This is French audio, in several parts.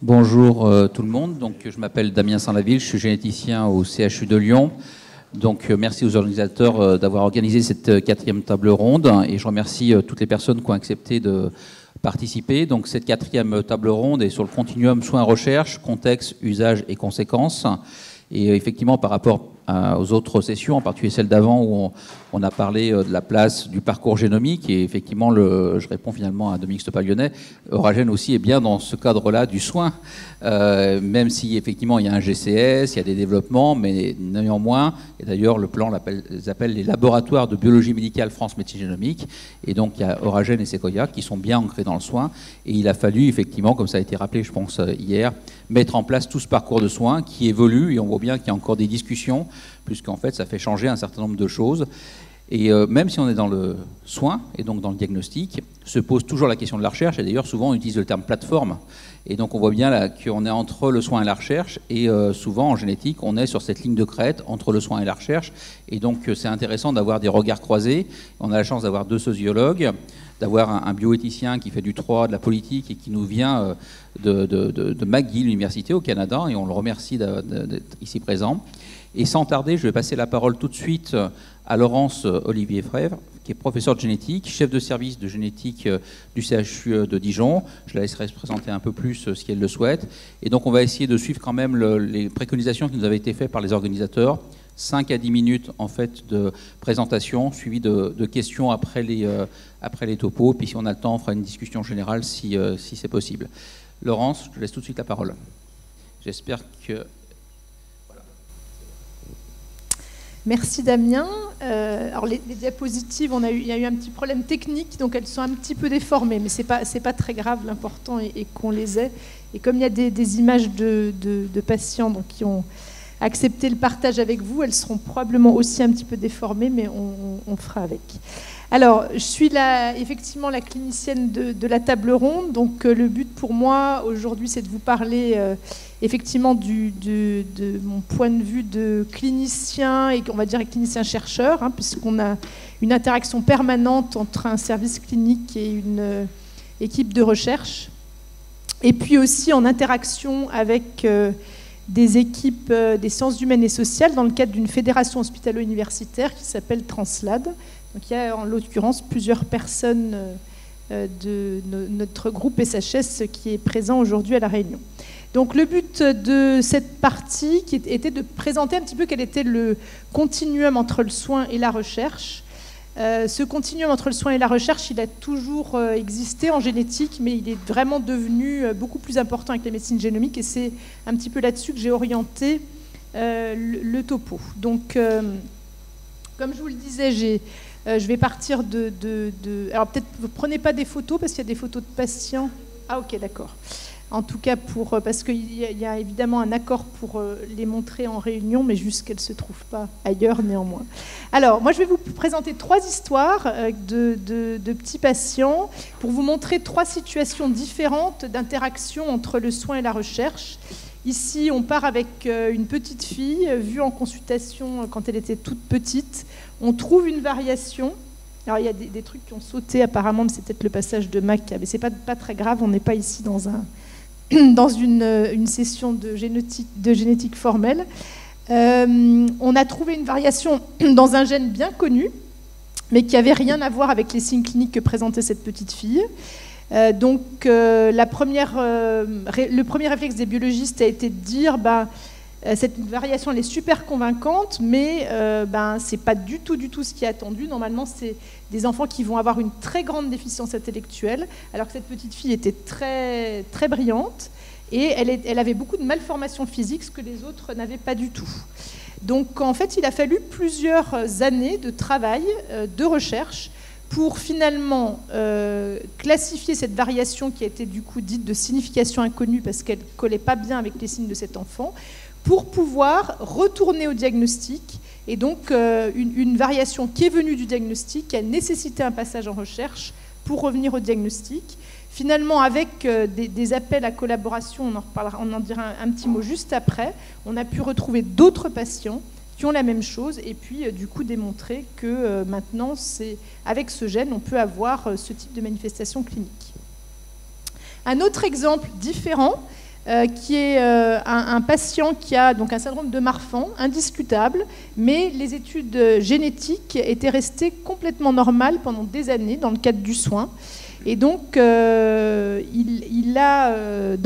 Bonjour tout le monde. Donc, je m'appelle Damien Saint-Laville, je suis généticien au CHU de Lyon. Donc, merci aux organisateurs d'avoir organisé cette 4e table ronde et je remercie toutes les personnes qui ont accepté de participer. Donc, cette 4e table ronde est sur le continuum soins-recherche, contexte, usage et conséquences. Et effectivement, par rapport aux autres sessions, en particulier celle d'avant où on a parlé de la place du parcours génomique, et effectivement, je réponds finalement à Dominique Stoppa-Lyonnais, Oragène aussi est bien dans ce cadre-là du soin, même si effectivement il y a un GCS, il y a des développements, mais néanmoins, et d'ailleurs le plan les appelle les laboratoires de biologie médicale France Médecine Génomique, et donc il y a Oragène et Sequoia qui sont bien ancrés dans le soin, et il a fallu effectivement, comme ça a été rappelé je pense hier, mettre en place tout ce parcours de soins qui évolue, et on voit bien qu'il y a encore des discussions, puisqu'en fait ça fait changer un certain nombre de choses. Et même si on est dans le soin, et donc dans le diagnostic, se pose toujours la question de la recherche, et d'ailleurs souvent on utilise le terme plateforme, et donc on voit bien là qu'on est entre le soin et la recherche, et souvent en génétique on est sur cette ligne de crête entre le soin et la recherche, et donc c'est intéressant d'avoir des regards croisés. On a la chance d'avoir 2 sociologues, d'avoir un bioéthicien qui fait du droit, de la politique, et qui nous vient de McGill, l'université au Canada, et on le remercie d'être ici présent. Et sans tarder, je vais passer la parole tout de suite à Laurence Olivier Frèvre, qui est professeure de génétique, chef de service de génétique du CHU de Dijon. Je la laisserai se présenter un peu plus si elle le souhaite. Et donc on va essayer de suivre quand même les préconisations qui nous avaient été faites par les organisateurs. 5 à 10 minutes en fait de présentation, suivi de questions après les topos. Puis si on a le temps, on fera une discussion générale si c'est possible. Laurence, je te laisse tout de suite la parole. J'espère que... Merci Damien. Alors les diapositives, il y a eu un petit problème technique, donc elles sont un petit peu déformées, mais c'est pas très grave. L'important est qu'on les ait. Et comme il y a des images de patients donc, qui ont accepté le partage avec vous, elles seront probablement aussi un petit peu déformées, mais on fera avec. Alors, je suis effectivement la clinicienne de la table ronde. Donc, le but pour moi aujourd'hui, c'est de vous parler effectivement de mon point de vue de clinicien et on va dire clinicien-chercheur, hein, puisqu'on a une interaction permanente entre un service clinique et une équipe de recherche. Et puis aussi en interaction avec des équipes des sciences humaines et sociales dans le cadre d'une fédération hospitalo-universitaire qui s'appelle Translad. Donc il y a en l'occurrence plusieurs personnes de notre groupe SHS qui est présent aujourd'hui à La Réunion. Donc le but de cette partie qui était de présenter un petit peu quel était le continuum entre le soin et la recherche. Ce continuum entre le soin et la recherche, il a toujours existé en génétique, mais il est vraiment devenu beaucoup plus important avec la médecine génomique et c'est un petit peu là-dessus que j'ai orienté le topo. Donc, comme je vous le disais, je vais partir alors peut-être, vous ne prenez pas des photos parce qu'il y a des photos de patients. Ah ok, d'accord. En tout cas, parce qu'il y a évidemment un accord pour les montrer en réunion, mais juste qu'elles ne se trouvent pas ailleurs néanmoins. Alors, moi, je vais vous présenter 3 histoires de petits patients pour vous montrer 3 situations différentes d'interaction entre le soin et la recherche. Ici, on part avec une petite fille vue en consultation quand elle était toute petite. On trouve une variation. Alors, il y a des trucs qui ont sauté apparemment, mais c'est peut-être le passage de Mac, mais ce n'est pas très grave, on n'est pas ici dans une session de génétique formelle. On a trouvé une variation dans un gène bien connu, mais qui n'avait rien à voir avec les signes cliniques que présentait cette petite fille. Donc, le premier réflexe des biologistes a été de dire cette variation elle est super convaincante, mais c'est pas du tout ce qui est attendu. Normalement, c'est des enfants qui vont avoir une très grande déficience intellectuelle, alors que cette petite fille était très, très brillante et elle avait beaucoup de malformations physiques, ce que les autres n'avaient pas du tout. Donc, en fait, il a fallu plusieurs années de travail, de recherche, pour finalement classifier cette variation qui a été du coup dite de signification inconnue parce qu'elle ne collait pas bien avec les signes de cet enfant, pour pouvoir retourner au diagnostic. Et donc, une variation qui est venue du diagnostic, qui a nécessité un passage en recherche pour revenir au diagnostic. Finalement, avec des appels à collaboration, on en dira un petit mot juste après, on a pu retrouver d'autres patients qui ont la même chose et puis du coup démontrer que maintenant, avec ce gène, on peut avoir ce type de manifestation clinique. Un autre exemple différent, qui est un patient qui a donc un syndrome de Marfan, indiscutable, mais les études génétiques étaient restées complètement normales pendant des années dans le cadre du soin. Et donc, dans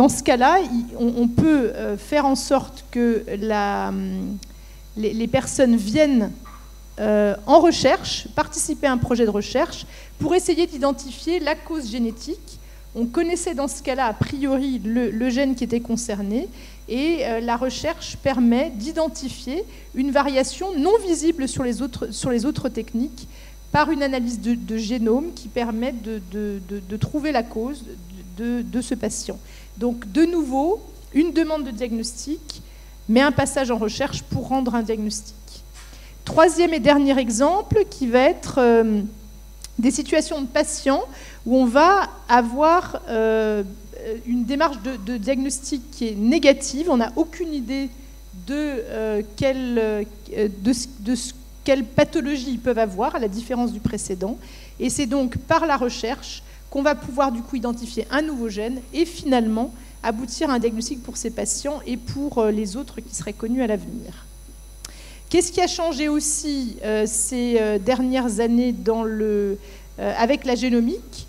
ce cas-là, on peut faire en sorte que les personnes viennent en recherche, participer à un projet de recherche pour essayer d'identifier la cause génétique. On connaissait dans ce cas-là, a priori, le gène qui était concerné, et la recherche permet d'identifier une variation non visible sur les autres techniques par une analyse de génome qui permet de trouver la cause de ce patient. Donc, de nouveau, une demande de diagnostic, mais un passage en recherche pour rendre un diagnostic. Troisième et dernier exemple, qui va être des situations de patients où on va avoir une démarche de diagnostic qui est négative. On n'a aucune idée de quelle pathologie ils peuvent avoir, à la différence du précédent. Et c'est donc par la recherche qu'on va pouvoir du coup identifier un nouveau gène et finalement aboutir à un diagnostic pour ces patients et pour les autres qui seraient connus à l'avenir. Qu'est-ce qui a changé aussi ces dernières années avec la génomique,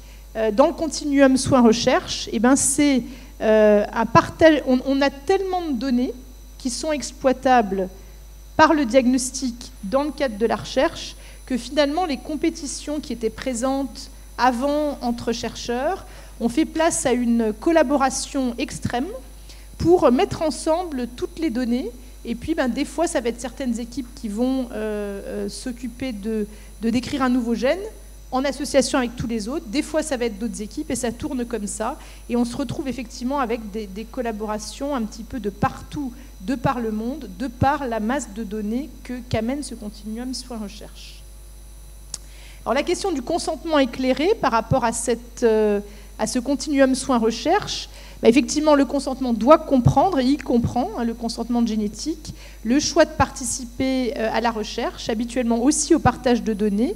dans le continuum soins-recherche? C'est un partage. On a tellement de données qui sont exploitables par le diagnostic dans le cadre de la recherche que finalement les compétitions qui étaient présentes avant entre chercheurs ont fait place à une collaboration extrême pour mettre ensemble toutes les données. Et puis, des fois, ça va être certaines équipes qui vont s'occuper de décrire un nouveau gène en association avec tous les autres. Des fois, ça va être d'autres équipes et ça tourne comme ça. Et on se retrouve effectivement avec des collaborations un petit peu de partout, de par le monde, de par la masse de données qu'amène ce continuum soins-recherche. Alors, la question du consentement éclairé par rapport à ce continuum soins-recherche, effectivement, le consentement doit comprendre, et il comprend, le consentement de génétique, le choix de participer à la recherche, habituellement aussi au partage de données,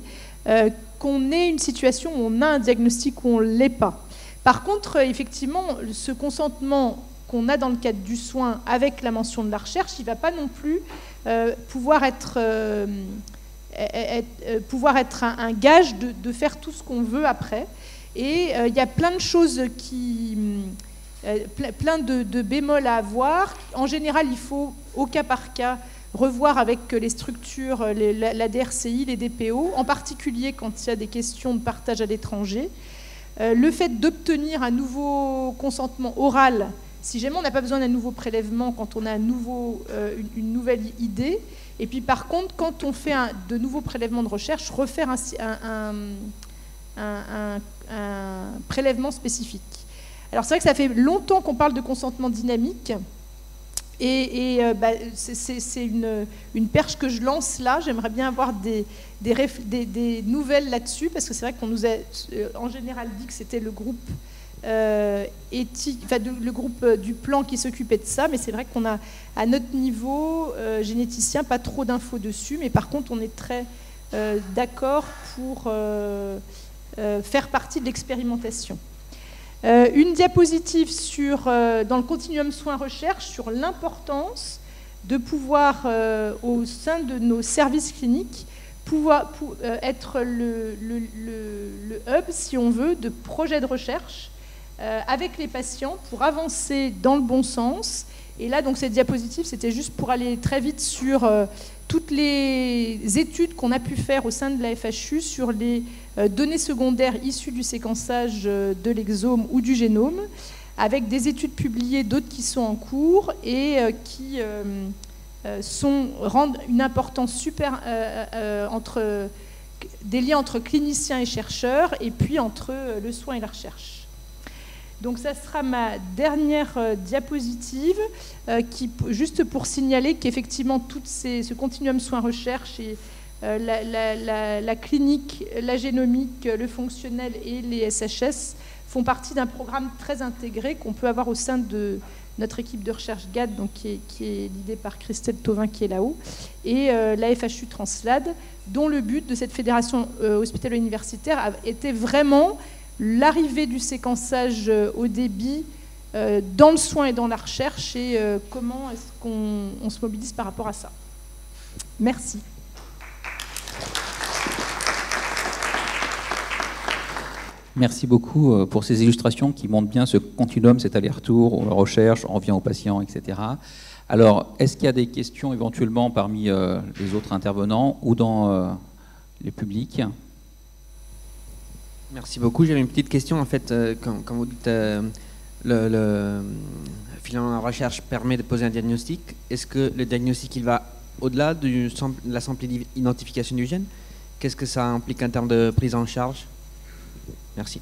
qu'on ait une situation où on a un diagnostic ou on ne l'est pas. Par contre, effectivement, ce consentement qu'on a dans le cadre du soin avec la mention de la recherche, il ne va pas non plus pouvoir être un gage de faire tout ce qu'on veut après. Et il y a plein de choses plein de bémols à avoir. En général, il faut, au cas par cas, revoir avec les structures, la DRCI, les DPO, en particulier quand il y a des questions de partage à l'étranger. Le fait d'obtenir un nouveau consentement oral, si jamais on n'a pas besoin d'un nouveau prélèvement, quand on a une nouvelle idée. Et puis par contre, quand on fait de nouveaux prélèvements de recherche, refaire un prélèvement spécifique. Alors c'est vrai que ça fait longtemps qu'on parle de consentement dynamique et c'est une perche que je lance là. J'aimerais bien avoir des nouvelles là-dessus parce que c'est vrai qu'on nous a en général dit que c'était le groupe éthique, le groupe du plan qui s'occupait de ça, mais c'est vrai qu'on a à notre niveau généticien pas trop d'infos dessus, mais par contre on est très d'accord pour faire partie de l'expérimentation. Une diapositive dans le continuum soins-recherche sur l'importance de pouvoir, au sein de nos services cliniques, être le hub, si on veut, de projets de recherche avec les patients pour avancer dans le bon sens. Et là, donc, cette diapositive, c'était juste pour aller très vite sur toutes les études qu'on a pu faire au sein de la FHU sur les données secondaires issues du séquençage de l'exome ou du génome, avec des études publiées, d'autres qui sont en cours et qui rendent une importance super entre des liens entre cliniciens et chercheurs, et puis entre le soin et la recherche. Donc ça sera ma dernière diapositive, juste pour signaler qu'effectivement tout ce continuum soins-recherche et la clinique, la génomique, le fonctionnel et les SHS font partie d'un programme très intégré qu'on peut avoir au sein de notre équipe de recherche GAD, donc qui est l'idée par Christelle Thauvin qui est là-haut, et la FHU Translad, dont le but de cette fédération hospitalo-universitaire était vraiment l'arrivée du séquençage haut débit dans le soin et dans la recherche, et comment est-ce qu'on se mobilise par rapport à ça. Merci. Merci beaucoup pour ces illustrations qui montrent bien ce continuum, cet aller-retour, la recherche, on revient aux patients, etc. Alors, est-ce qu'il y a des questions éventuellement parmi les autres intervenants ou dans les publics? Merci beaucoup. J'avais une petite question. En fait, quand vous dites finalement la recherche permet de poser un diagnostic, est-ce que le diagnostic il va au-delà de la simple identification du gène? Qu'est-ce que ça implique en termes de prise en charge? Merci.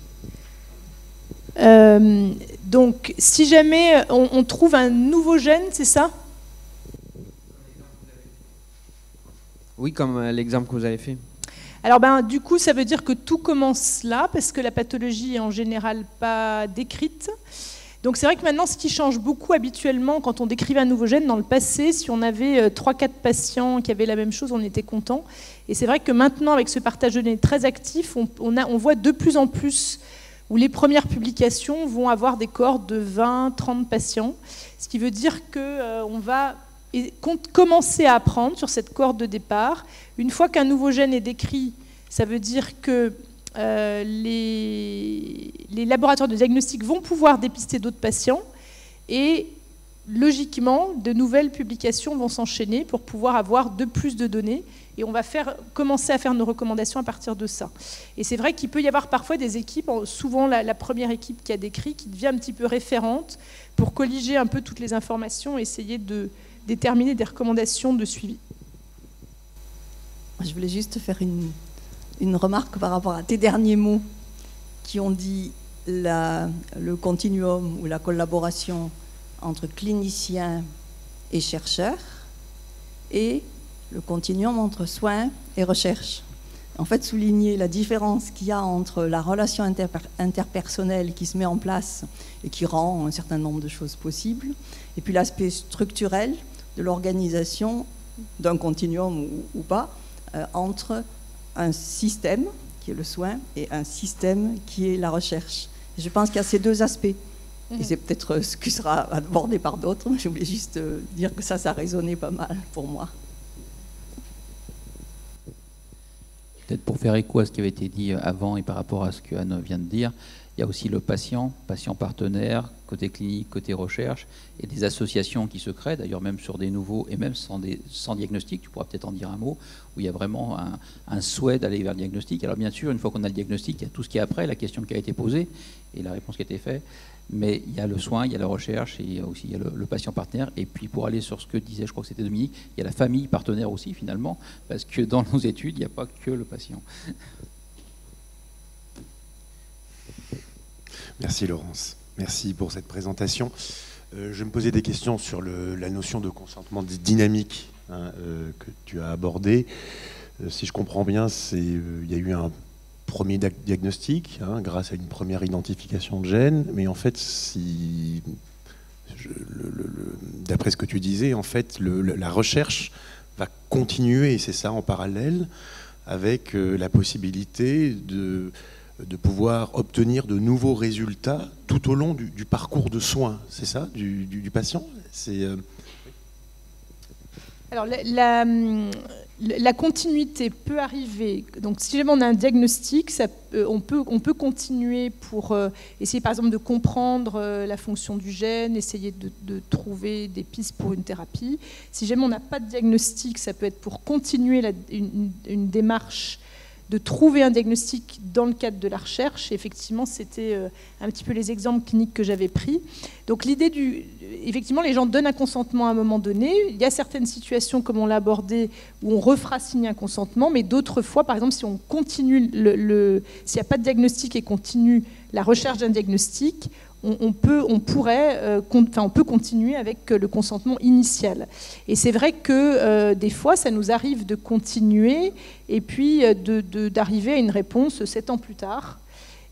Donc, si jamais on trouve un nouveau gène, c'est ça? Oui, comme l'exemple que vous avez fait. Alors, du coup, ça veut dire que tout commence là, parce que la pathologie est en général pas décrite. Donc, c'est vrai que maintenant, ce qui change beaucoup habituellement, quand on décrivait un nouveau gène, dans le passé, si on avait 3-4 patients qui avaient la même chose, on était content. Et c'est vrai que maintenant, avec ce partage de données très actif, on voit de plus en plus où les premières publications vont avoir des cohortes de 20-30 patients, ce qui veut dire qu'on va commencer à apprendre sur cette cohorte de départ. Une fois qu'un nouveau gène est décrit, ça veut dire que les laboratoires de diagnostic vont pouvoir dépister d'autres patients et logiquement, de nouvelles publications vont s'enchaîner pour pouvoir avoir de plus de données et on va commencer à faire nos recommandations à partir de ça. Et c'est vrai qu'il peut y avoir parfois des équipes, souvent la première équipe qui a décrit, qui devient un petit peu référente pour colliger un peu toutes les informations et essayer de déterminer des recommandations de suivi. Je voulais juste faire une remarque par rapport à tes derniers mots qui ont dit le continuum ou la collaboration entre cliniciens et chercheurs et le continuum entre soins et recherche. En fait, souligner la différence qu'il y a entre la relation interpersonnelle qui se met en place et qui rend un certain nombre de choses possibles, et puis l'aspect structurel de l'organisation d'un continuum ou pas, entre un système qui est le soin et un système qui est la recherche. Et je pense qu'il y a ces deux aspects. Et c'est peut-être ce qui sera abordé par d'autres. Je voulais juste dire que ça résonnait pas mal pour moi. Peut-être pour faire écho à ce qui avait été dit avant et par rapport à ce que Anne vient de dire, il y a aussi le patient partenaire, côté clinique, côté recherche, et des associations qui se créent, d'ailleurs même sur des nouveaux, et même sans diagnostic, tu pourras peut-être en dire un mot, où il y a vraiment un souhait d'aller vers le diagnostic. Alors bien sûr, une fois qu'on a le diagnostic, il y a tout ce qui est après, la question qui a été posée, et la réponse qui a été faite, mais il y a le soin, il y a la recherche, et il y a aussi le patient partenaire, et puis pour aller sur ce que disait, je crois que c'était Dominique, il y a la famille partenaire aussi finalement, parce que dans nos études, il n'y a pas que le patient. Merci Laurence, merci pour cette présentation. Je me posais des questions sur la notion de consentement dynamique que tu as abordée. Si je comprends bien, il y a eu un premier diagnostic grâce à une première identification de gènes, mais en fait, d'après ce que tu disais, en fait, la recherche va continuer, et c'est ça en parallèle, avec la possibilité de pouvoir obtenir de nouveaux résultats tout au long du parcours de soins, c'est ça, du patient. Alors, la continuité peut arriver. Donc, si jamais on a un diagnostic, on peut continuer pour essayer, par exemple, de comprendre la fonction du gène, essayer de trouver des pistes pour une thérapie. Si jamais on n'a pas de diagnostic, ça peut être pour continuer une démarche de trouver un diagnostic dans le cadre de la recherche. Et effectivement, c'était un petit peu les exemples cliniques que j'avais pris. Donc l'idée effectivement, les gens donnent un consentement à un moment donné. Il y a certaines situations, comme on l'a abordé, où on refera signer un consentement, mais d'autres fois, par exemple, si on continue s'il n'y a pas de diagnostic et continue la recherche d'un diagnostic, on peut continuer avec le consentement initial. Et c'est vrai que des fois, ça nous arrive de continuer et puis d'arriver à une réponse 7 ans plus tard.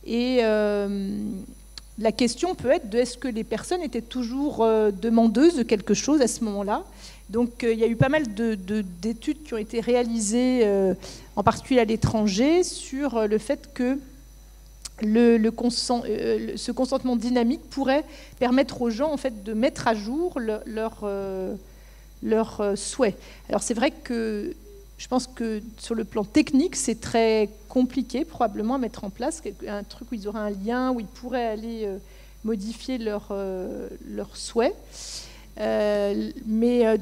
Et la question peut être est-ce que les personnes étaient toujours demandeuses de quelque chose à ce moment-là? Donc il y a eu pas mal d'études qui ont été réalisées, en particulier à l'étranger, sur le fait que ce consentement dynamique pourrait permettre aux gens en fait, de mettre à jour leurs souhaits. Alors c'est vrai que je pense que sur le plan technique, c'est très compliqué probablement à mettre en place un truc où ils auraient un lien, où ils pourraient aller modifier leurs souhaits. Mais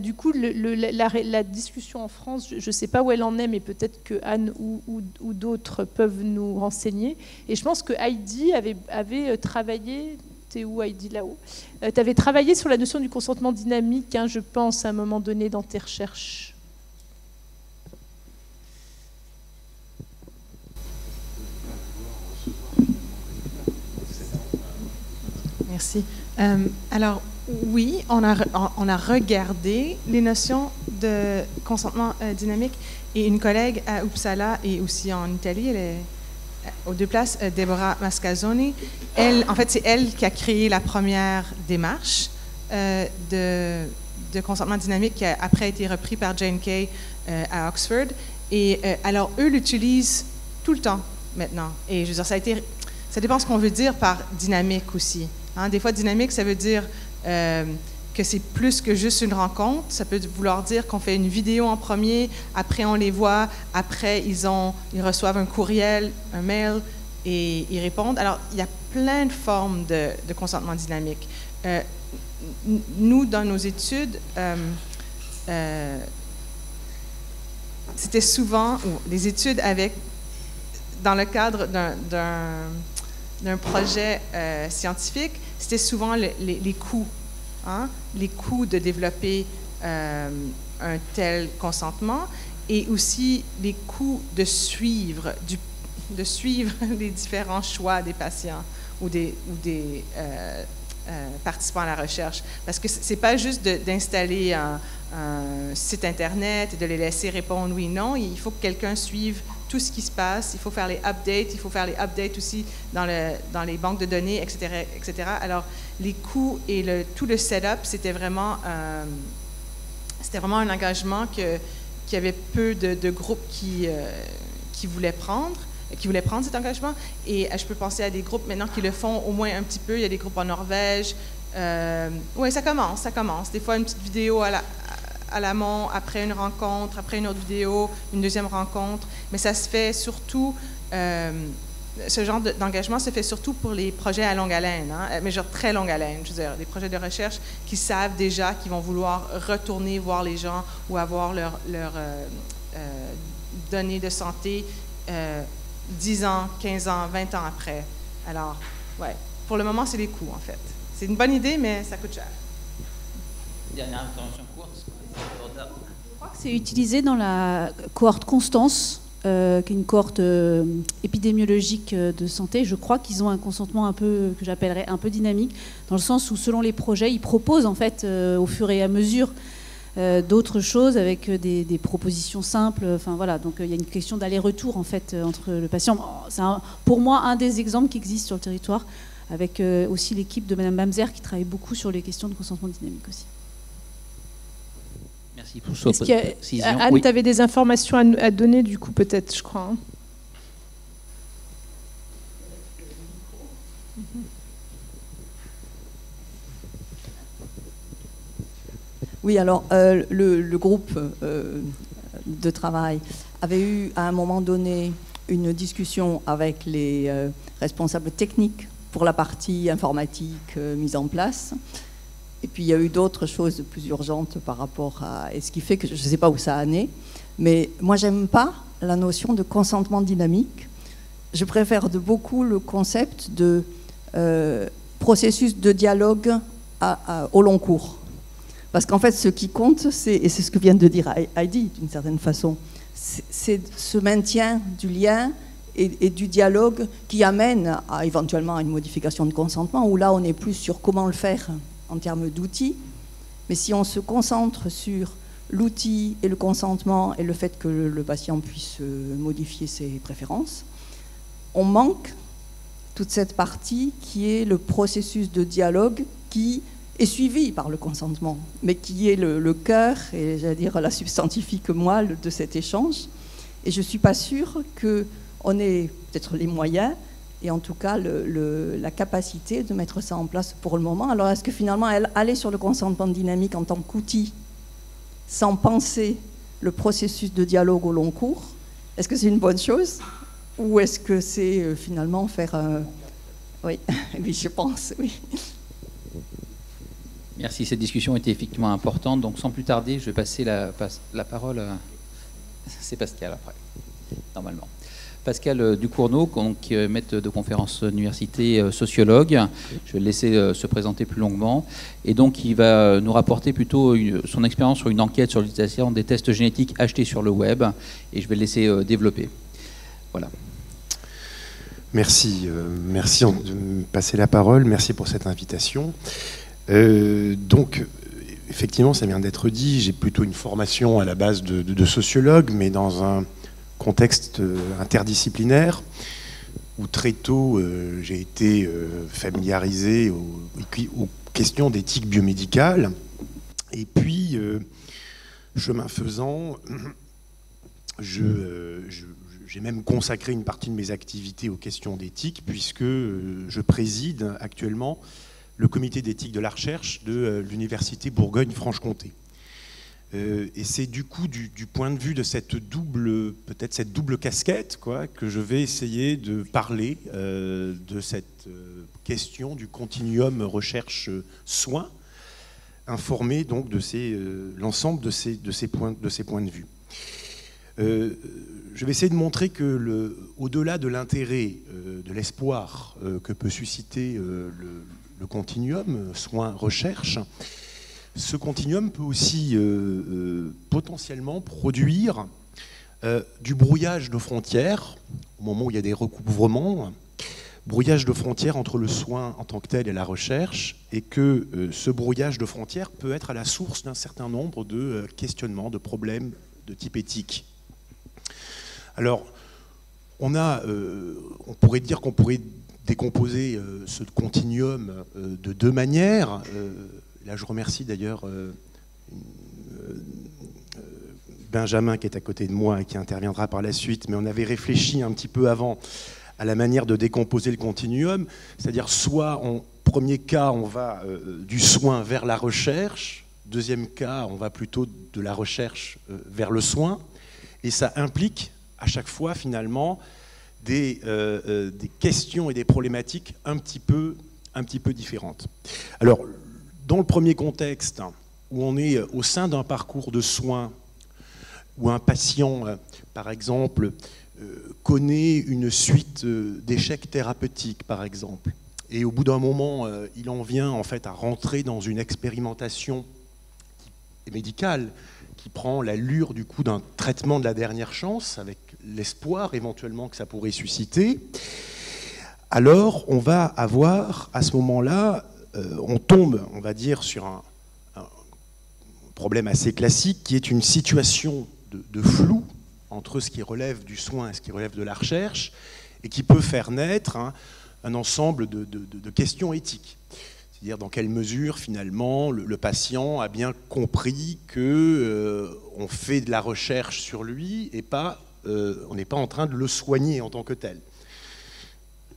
du coup, la discussion en France, je ne sais pas où elle en est, mais peut-être que Anne ou d'autres peuvent nous renseigner. Et je pense que Heidi avait travaillé, t'es où Heidi là-haut, tu avais travaillé sur la notion du consentement dynamique, je pense, à un moment donné dans tes recherches. Merci. Alors, oui, on a regardé les notions de consentement dynamique et une collègue à Uppsala et aussi en Italie, elle est aux deux places, Deborah Mascazoni. En fait, c'est elle qui a créé la première démarche de consentement dynamique qui a après été repris par Jane Kay à Oxford. Et alors, eux l'utilisent tout le temps maintenant. Et je veux dire, ça dépend ce qu'on veut dire par dynamique aussi. Des fois, dynamique, ça veut dire que c'est plus que juste une rencontre. Ça peut vouloir dire qu'on fait une vidéo en premier, après on les voit, après ils reçoivent un courriel, un mail, et ils répondent. Alors, il y a plein de formes de consentement dynamique. Nous, dans nos études, c'était souvent des études dans le cadre d'un projet scientifique, c'était souvent les coûts, les coûts de développer un tel consentement et aussi les coûts de suivre les différents choix des patients ou des participants à la recherche. Parce que c'est pas juste d'installer un site Internet et de les laisser répondre oui, non. Il faut que quelqu'un suive tout ce qui se passe. Il faut faire les updates. Il faut faire les updates aussi dans les banques de données, etc., etc. Alors, les coûts et tout le setup, c'était vraiment un engagement qu'il y avait peu de groupes qui voulaient prendre cet engagement. Et je peux penser à des groupes maintenant qui le font au moins un petit peu. Il y a des groupes en Norvège. Oui, ça commence. Des fois, une petite vidéo à l'amont, après une rencontre, après une autre vidéo, une deuxième rencontre. Mais ça se fait surtout, ce genre d'engagement se fait surtout pour les projets à longue haleine, mais genre très longue haleine. Je veux dire, des projets de recherche qui savent déjà qu'ils vont vouloir retourner voir les gens ou avoir leurs données de santé 10 ans, 15 ans, 20 ans après. Alors, ouais, pour le moment, c'est les coûts, en fait. C'est une bonne idée, mais ça coûte cher. Dernière intervention courte. Je crois que c'est utilisé dans la cohorte Constance, qui est une cohorte épidémiologique de santé. Je crois qu'ils ont un consentement un peu, que j'appellerais un peu dynamique, dans le sens où, selon les projets, ils proposent, en fait, au fur et à mesure, d'autres choses avec des propositions simples. Enfin voilà, donc il y a une question d'aller-retour en fait entre le patient. C'est pour moi un des exemples qui existent sur le territoire, avec aussi l'équipe de Madame Bamzer qui travaille beaucoup sur les questions de consentement dynamique aussi. Merci pour cette précision. Anne, tu avais des informations à donner du coup peut-être, je crois. Oui, alors le groupe de travail avait eu à un moment donné une discussion avec les responsables techniques pour la partie informatique mise en place. Et puis il y a eu d'autres choses plus urgentes par rapport à... Et ce qui fait que je ne sais pas où ça en est. Mais moi, j'aime pas la notion de consentement dynamique. Je préfère de beaucoup le concept de processus de dialogue au long cours. Parce qu'en fait, ce qui compte, et c'est ce que vient de dire Heidi, d'une certaine façon, c'est ce maintien du lien et du dialogue qui amène éventuellement à une modification de consentement, où là, on est plus sur comment le faire en termes d'outils. Mais si on se concentre sur l'outil et le consentement et le fait que le patient puisse modifier ses préférences, on manque toute cette partie qui est le processus de dialogue qui est suivi par le consentement, mais qui est le cœur, et j'allais dire la substantifique moelle de cet échange. Et je ne suis pas sûre qu'on ait peut-être les moyens et en tout cas la capacité de mettre ça en place pour le moment. Alors est-ce que finalement aller sur le consentement dynamique en tant qu'outil, sans penser le processus de dialogue au long cours, est-ce que c'est une bonne chose? Ou est-ce que c'est finalement faire... Oui, oui, je pense, oui. Merci, cette discussion était effectivement importante. Donc sans plus tarder, je vais passer la parole à... C'est Pascal après, normalement. Pascal Ducournau, maître de conférence université, sociologue. Je vais le laisser se présenter plus longuement. Et donc, il va nous rapporter plutôt son expérience sur une enquête sur l'utilisation des tests génétiques achetés sur le web. Et je vais le laisser développer. Voilà. Merci. Merci de me passer la parole. Merci pour cette invitation. Donc, effectivement, ça vient d'être dit. J'ai plutôt une formation à la base de sociologue, mais dans un contexte interdisciplinaire où très tôt j'ai été familiarisé aux questions d'éthique biomédicale. Et puis, chemin faisant, j'ai même consacré une partie de mes activités aux questions d'éthique, puisque je préside actuellement le comité d'éthique de la recherche de l'université Bourgogne-Franche-Comté. Et c'est du coup du point de vue de cette double casquette, quoi, que je vais essayer de parler de cette question du continuum recherche-soins, informé donc de l'ensemble de ces points de vue. Je vais essayer de montrer que au-delà de l'intérêt, de l'espoir que peut susciter le continuum soins-recherche, ce continuum peut aussi potentiellement produire du brouillage de frontières, au moment où il y a des recouvrements, brouillage de frontières entre le soin en tant que tel et la recherche, et que ce brouillage de frontières peut être à la source d'un certain nombre de questionnements, de problèmes de type éthique. Alors, on pourrait dire qu'on pourrait décomposer ce continuum de deux manières. Là, je remercie d'ailleurs Benjamin qui est à côté de moi et qui interviendra par la suite, mais on avait réfléchi un petit peu avant à la manière de décomposer le continuum, c'est-à-dire soit en premier cas, on va du soin vers la recherche, deuxième cas, on va plutôt de la recherche vers le soin, et ça implique à chaque fois finalement des questions et des problématiques un petit peu différentes. Alors, dans le premier contexte, où on est au sein d'un parcours de soins, où un patient, par exemple, connaît une suite d'échecs thérapeutiques, par exemple, et au bout d'un moment, il en vient en fait à rentrer dans une expérimentation médicale qui prend l'allure du coup d'un traitement de la dernière chance, avec l'espoir éventuellement que ça pourrait susciter, alors on va avoir à ce moment-là, on tombe, on va dire, sur un problème assez classique qui est une situation de flou entre ce qui relève du soin et ce qui relève de la recherche, et qui peut faire naître un ensemble de questions éthiques. C'est-à-dire dans quelle mesure, finalement, le patient a bien compris qu'on fait de la recherche sur lui et on n'est pas en train de le soigner en tant que tel.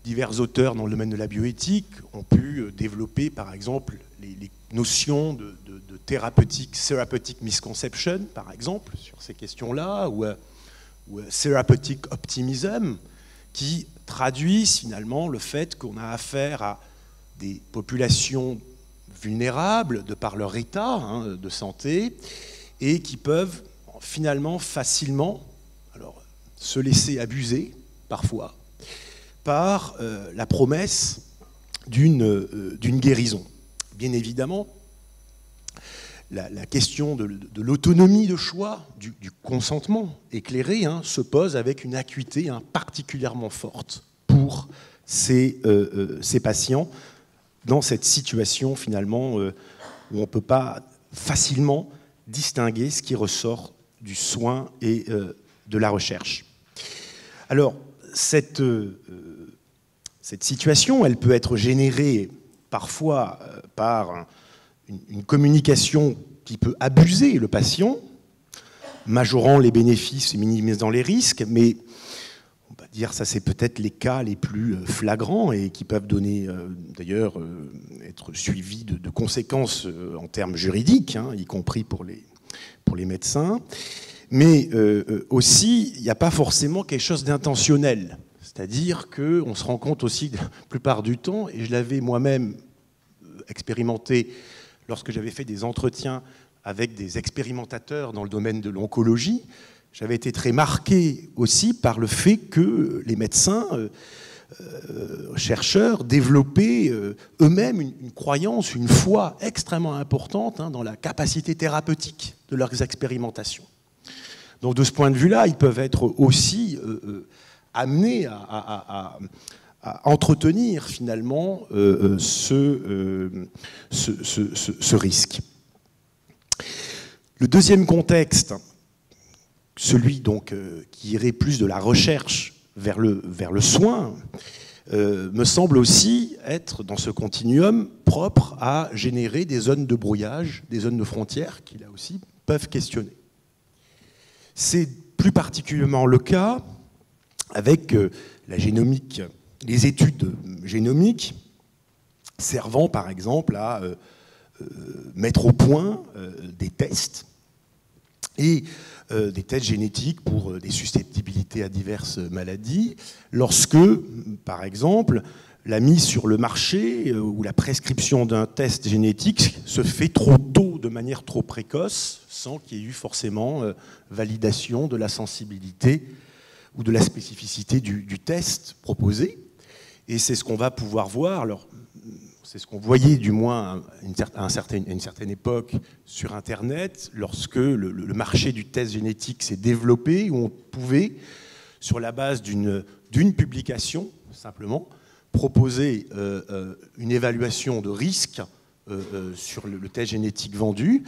Divers auteurs dans le domaine de la bioéthique ont pu développer, par exemple, les notions de therapeutic misconception, par exemple, sur ces questions-là, ou therapeutic optimism, qui traduisent finalement le fait qu'on a affaire à des populations vulnérables de par leur état de santé, et qui peuvent finalement facilement se laisser abuser, parfois, par la promesse d'une guérison. Bien évidemment, la question de l'autonomie de choix, du consentement éclairé, se pose avec une acuité particulièrement forte pour ces patients dans cette situation finalement où on ne peut pas facilement distinguer ce qui ressort du soin et de la recherche. Alors, cette situation, elle peut être générée parfois par une communication qui peut abuser le patient, majorant les bénéfices et minimisant les risques, mais on va dire, ça c'est peut-être les cas les plus flagrants et qui peuvent donner, d'ailleurs, être suivis de conséquences en termes juridiques, hein, y compris pour les médecins. Mais aussi, il n'y a pas forcément quelque chose d'intentionnel. C'est-à-dire qu'on se rend compte aussi, la plupart du temps, et je l'avais moi-même expérimenté lorsque j'avais fait des entretiens avec des expérimentateurs dans le domaine de l'oncologie, j'avais été très marqué aussi par le fait que les médecins, chercheurs, développaient eux-mêmes une croyance, une foi extrêmement importante, hein, dans la capacité thérapeutique de leurs expérimentations. Donc de ce point de vue-là, ils peuvent être aussi amenés à entretenir finalement ce risque. Le deuxième contexte, celui donc qui irait plus de la recherche vers le soin, me semble aussi être dans ce continuum propre à générer des zones de brouillage, des zones de frontières qui là aussi peuvent questionner. C'est plus particulièrement le cas avec la génomique, les études génomiques servant par exemple à mettre au point des tests et des tests génétiques pour des susceptibilités à diverses maladies, lorsque, par exemple, la mise sur le marché ou la prescription d'un test génétique se fait trop tôt, de manière trop précoce, sans qu'il y ait eu forcément validation de la sensibilité ou de la spécificité du test proposé. Et c'est ce qu'on va pouvoir voir. Alors, c'est ce qu'on voyait du moins à une certaine époque sur Internet, lorsque le marché du test génétique s'est développé, où on pouvait, sur la base d'une publication, simplement, proposer une évaluation de risque sur le test génétique vendu.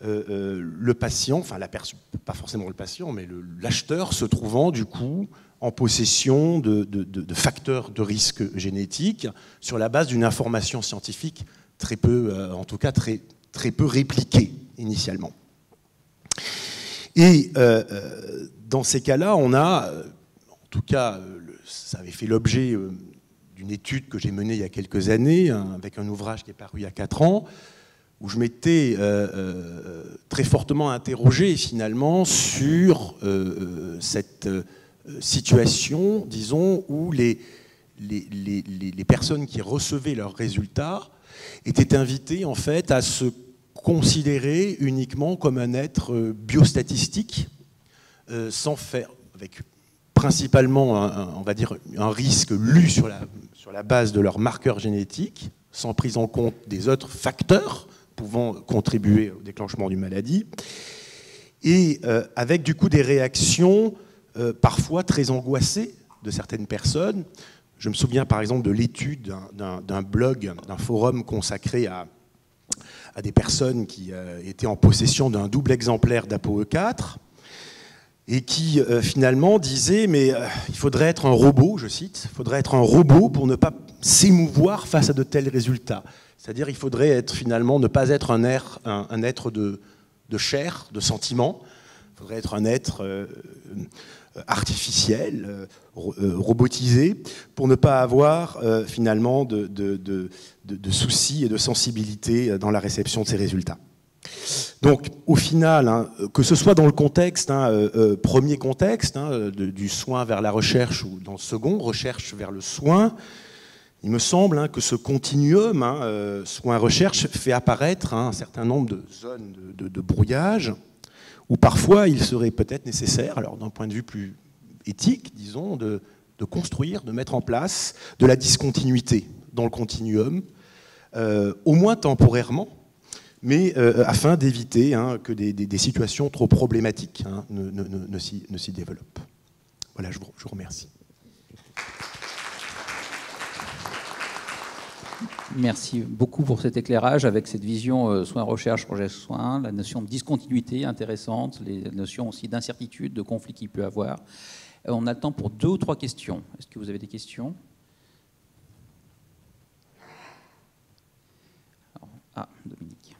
Le patient, enfin pas forcément le patient, mais l'acheteur se trouvant du coup en possession de facteurs de risque génétique sur la base d'une information scientifique très peu, en tout cas très peu répliquée initialement. Et dans ces cas-là, on a, en tout cas, ça avait fait l'objet d'une étude que j'ai menée il y a quelques années, avec un ouvrage qui est paru il y a 4 ans, où je m'étais très fortement interrogé finalement sur cette situation, disons, où les personnes qui recevaient leurs résultats étaient invitées en fait à se considérer uniquement comme un être biostatistique, sans faire, avec principalement on va dire un risque lu sur la base de leurs marqueurs génétiques, sans prise en compte des autres facteurs pouvant contribuer au déclenchement d'une maladie, et avec du coup des réactions parfois très angoissées de certaines personnes. Je me souviens par exemple de l'étude d'un blog, d'un forum consacré à des personnes qui étaient en possession d'un double exemplaire d'ApoE4 et qui finalement disaient mais il faudrait être un robot, je cite, il faudrait être un robot pour ne pas s'émouvoir face à de tels résultats. C'est-à-dire il faudrait être finalement ne pas être un être de chair, de sentiment, il faudrait être un être artificiel, robotisé, pour ne pas avoir finalement de soucis et de sensibilité dans la réception de ces résultats. Donc au final, que ce soit dans le contexte, premier contexte, du soin vers la recherche, ou dans le second, recherche vers le soin, il me semble que ce continuum soin-recherche fait apparaître un certain nombre de zones de brouillage, où parfois il serait peut-être nécessaire, alors d'un point de vue plus éthique, disons, de construire, de mettre en place de la discontinuité dans le continuum, au moins temporairement, mais afin d'éviter que des situations trop problématiques ne s'y développent. Voilà, je vous remercie. Merci beaucoup pour cet éclairage avec cette vision soin-recherche, projet-soin, la notion de discontinuité intéressante, les notions aussi d'incertitude, de conflit qu'il peut y avoir. On a le temps pour 2 ou 3 questions. Est-ce que vous avez des questions ? Dominique.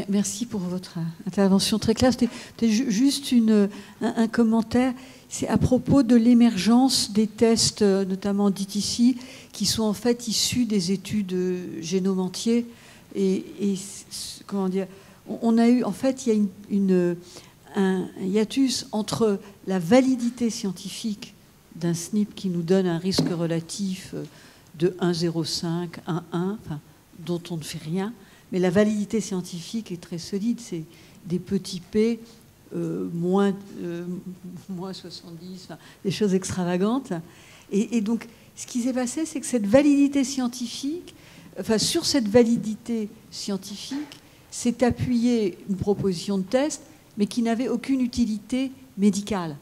Merci pour votre intervention très claire. C'était juste un commentaire. C'est à propos de l'émergence des tests, notamment DTC, qui sont en fait issus des études génome entier. Et comment dire, on a eu, en fait, il y a un hiatus entre la validité scientifique d'un SNP qui nous donne un risque relatif de 1,05, 1,1, enfin, dont on ne fait rien, mais la validité scientifique est très solide. C'est des petits p, moins 70, enfin, des choses extravagantes. Et donc, ce qui s'est passé, c'est que cette validité scientifique, enfin, sur cette validité scientifique, s'est appuyée une proposition de test, mais qui n'avait aucune utilité médicale.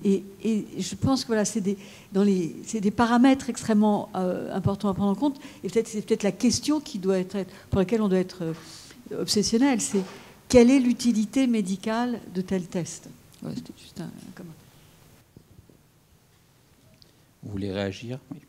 Et je pense que voilà, c'est des paramètres extrêmement importants à prendre en compte. Et c'est peut-être la question qui doit être, pour laquelle on doit être obsessionnel, c'est quelle est l'utilité médicale de tel test. Ouais, c'était juste un commentaire. Vous voulez réagir? Oui.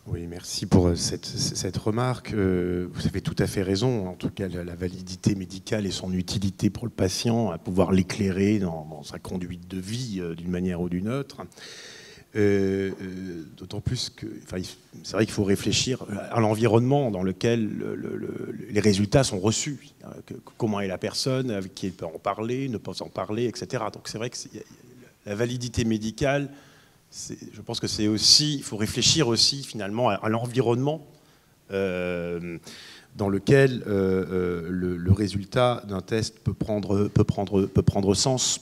Oui, merci pour cette remarque. Vous avez tout à fait raison. En tout cas, la validité médicale et son utilité pour le patient, à pouvoir l'éclairer dans sa conduite de vie d'une manière ou d'une autre. D'autant plus que, c'est vrai qu'il faut réfléchir à l'environnement dans lequel les résultats sont reçus. Comment est la personne, avec qui elle peut en parler, ne pas en parler, etc. Donc c'est vrai que la validité médicale, je pense que c'est aussi, il faut réfléchir aussi finalement à l'environnement dans lequel le résultat d'un test peut prendre sens.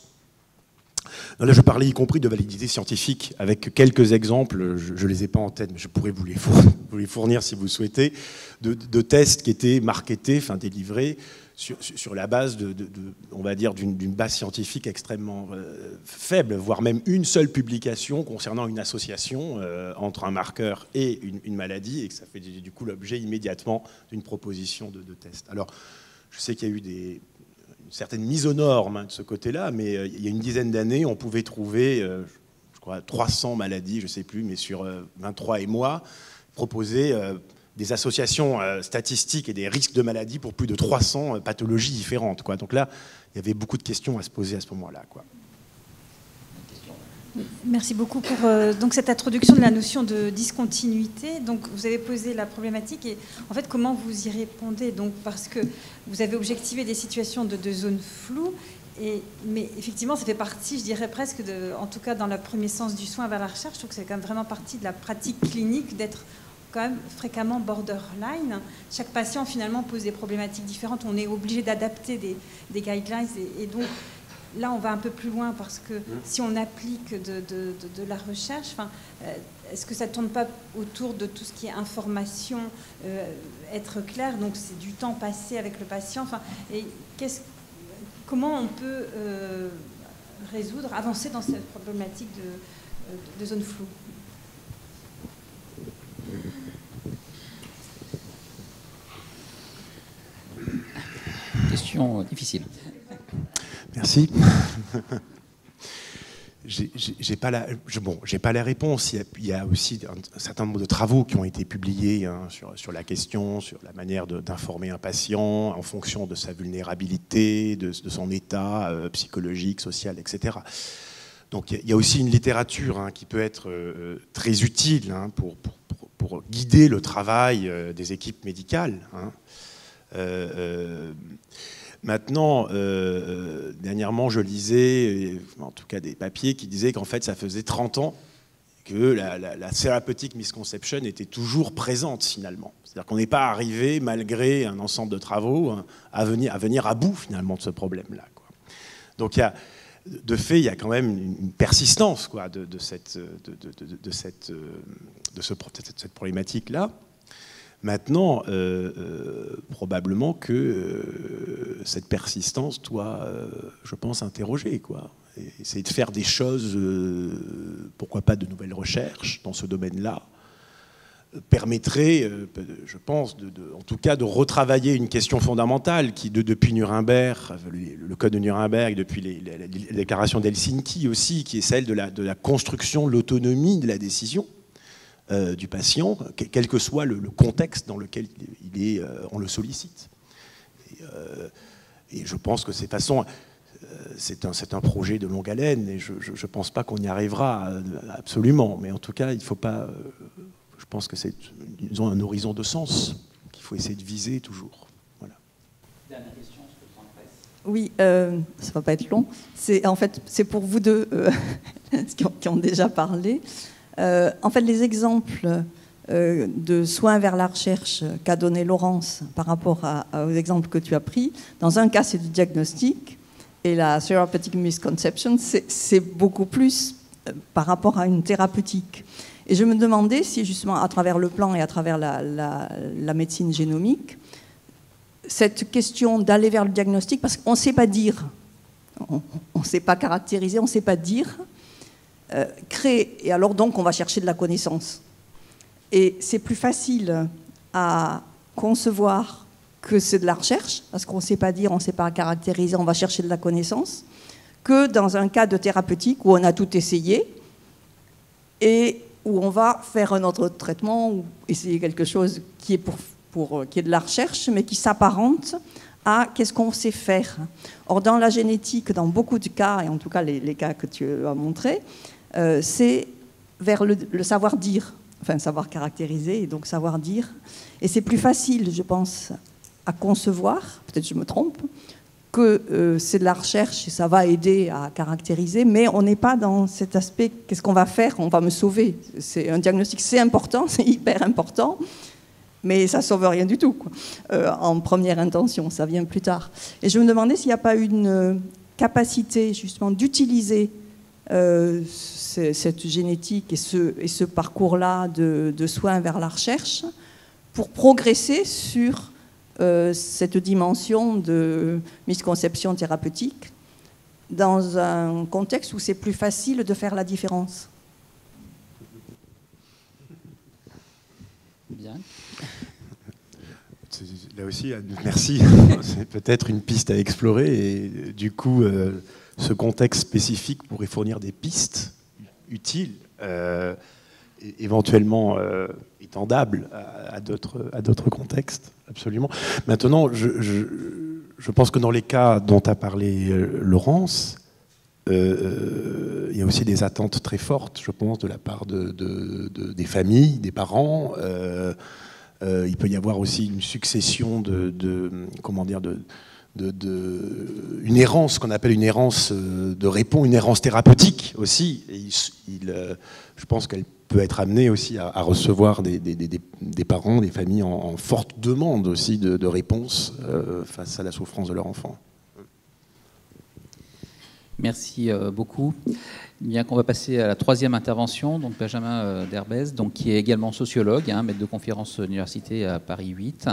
Là, je parlais y compris de validité scientifique, avec quelques exemples, je ne les ai pas en tête, mais je pourrais vous les fournir si vous souhaitez, de tests qui étaient marketés, délivrés, sur la base on va dire, d'une base scientifique extrêmement faible, voire même une seule publication concernant une association entre un marqueur et une maladie, et que ça fait du coup l'objet immédiatement d'une proposition de test. Alors, je sais qu'il y a eu une certaine mise aux normes de ce côté-là, mais il y a une dizaine d'années, on pouvait trouver, je crois, 300 maladies, je ne sais plus, mais sur 23 mois, proposer des associations statistiques et des risques de maladies pour plus de 300 pathologies différentes, quoi. Donc là, il y avait beaucoup de questions à se poser à ce moment-là, quoi. Merci beaucoup pour donc cette introduction de la notion de discontinuité. Donc, vous avez posé la problématique et en fait, comment vous y répondez? Donc, parce que vous avez objectivé des situations de zones floues, mais effectivement, ça fait partie, je dirais presque, en tout cas dans le premier sens du soin vers la recherche, je trouve que c'est quand même vraiment partie de la pratique clinique d'être quand même fréquemment borderline. Chaque patient finalement pose des problématiques différentes. On est obligé d'adapter des guidelines et donc là, on va un peu plus loin parce que si on applique de la recherche, est-ce que ça ne tourne pas autour de tout ce qui est information, être clair, donc c'est du temps passé avec le patient, et comment on peut avancer dans cette problématique de zone floue? Question difficile. Merci. J'ai pas la réponse. Il y a aussi un certain nombre de travaux qui ont été publiés sur la question, sur la manière d'informer un patient en fonction de sa vulnérabilité, de son état psychologique, social, etc. Donc il y a aussi une littérature qui peut être très utile pour guider le travail des équipes médicales. Maintenant, dernièrement, je lisais, en tout cas des papiers qui disaient qu'en fait, ça faisait 30 ans que la thérapeutique misconception était toujours présente, finalement. C'est-à-dire qu'on n'est pas arrivé, malgré un ensemble de travaux, à venir à bout, finalement, de ce problème-là, quoi. Donc, de fait, il y a quand même une persistance, quoi, de cette problématique-là. Maintenant, probablement que cette persistance doit, je pense, interroger, quoi. Essayer de faire des choses, pourquoi pas de nouvelles recherches dans ce domaine-là, permettrait, je pense, en tout cas, de retravailler une question fondamentale qui, depuis Nuremberg, le code de Nuremberg, depuis la déclaration d'Helsinki aussi, qui est celle de la construction de l'autonomie de la décision du patient, quel que soit le contexte dans lequel on le sollicite. Et je pense que de toute façon, c'est un projet de longue haleine, et je ne pense pas qu'on y arrivera absolument. Mais en tout cas, il ne faut pas... je pense que c'est, disons, un horizon de sens qu'il faut essayer de viser toujours. Voilà. Dernière question, est-ce que tu en presses ? Oui, ça ne va pas être long. En fait, c'est pour vous deux qui ont déjà parlé. En fait, les exemples de soins vers la recherche qu'a donné Laurence par rapport aux exemples que tu as pris, dans un cas, c'est du diagnostic, et la therapeutic misconception, c'est beaucoup plus par rapport à une thérapeutique. Et je me demandais si, justement, à travers le plan et à travers la médecine génomique, cette question d'aller vers le diagnostic, parce qu'on ne sait pas dire, on ne sait pas caractériser, on ne sait pas dire, crée, et alors donc on va chercher de la connaissance. Et c'est plus facile à concevoir que c'est de la recherche, parce qu'on ne sait pas dire, on ne sait pas caractériser, on va chercher de la connaissance, que dans un cas de thérapeutique où on a tout essayé et où on va faire un autre traitement ou essayer quelque chose qui est qui est de la recherche, mais qui s'apparente à qu'est-ce qu'on sait faire. Or, dans la génétique, dans beaucoup de cas, et en tout cas les cas que tu as montrés, c'est vers le savoir-dire, enfin savoir caractériser et donc savoir-dire. Et c'est plus facile, je pense, à concevoir, peut-être je me trompe, que c'est de la recherche et ça va aider à caractériser, mais on n'est pas dans cet aspect, qu'est-ce qu'on va faire, on va me sauver. C'est un diagnostic, c'est important, c'est hyper important, mais ça ne sauve rien du tout, quoi. En première intention, ça vient plus tard. Et je me demandais s'il n'y a pas une capacité justement d'utiliser cette génétique et ce parcours-là de soins vers la recherche pour progresser sur cette dimension de misconception thérapeutique dans un contexte où c'est plus facile de faire la différence. Bien. Là aussi, merci. C'est peut-être une piste à explorer et du coup, ce contexte spécifique pourrait fournir des pistes utiles, éventuellement étendables à d'autres contextes, absolument. Maintenant, je pense que dans les cas dont a parlé Laurence, il y a aussi des attentes très fortes, je pense, de la part des familles, des parents. Il peut y avoir aussi une succession une errance, qu'on appelle une errance de réponse, une errance thérapeutique aussi. Et je pense qu'elle peut être amenée aussi à recevoir des parents, des familles en forte demande aussi de réponse face à la souffrance de leur enfant. Merci beaucoup. Bien qu'on va passer à la troisième intervention, donc Benjamin Derbez, donc qui est également sociologue, maître de conférence à l'université à Paris 8,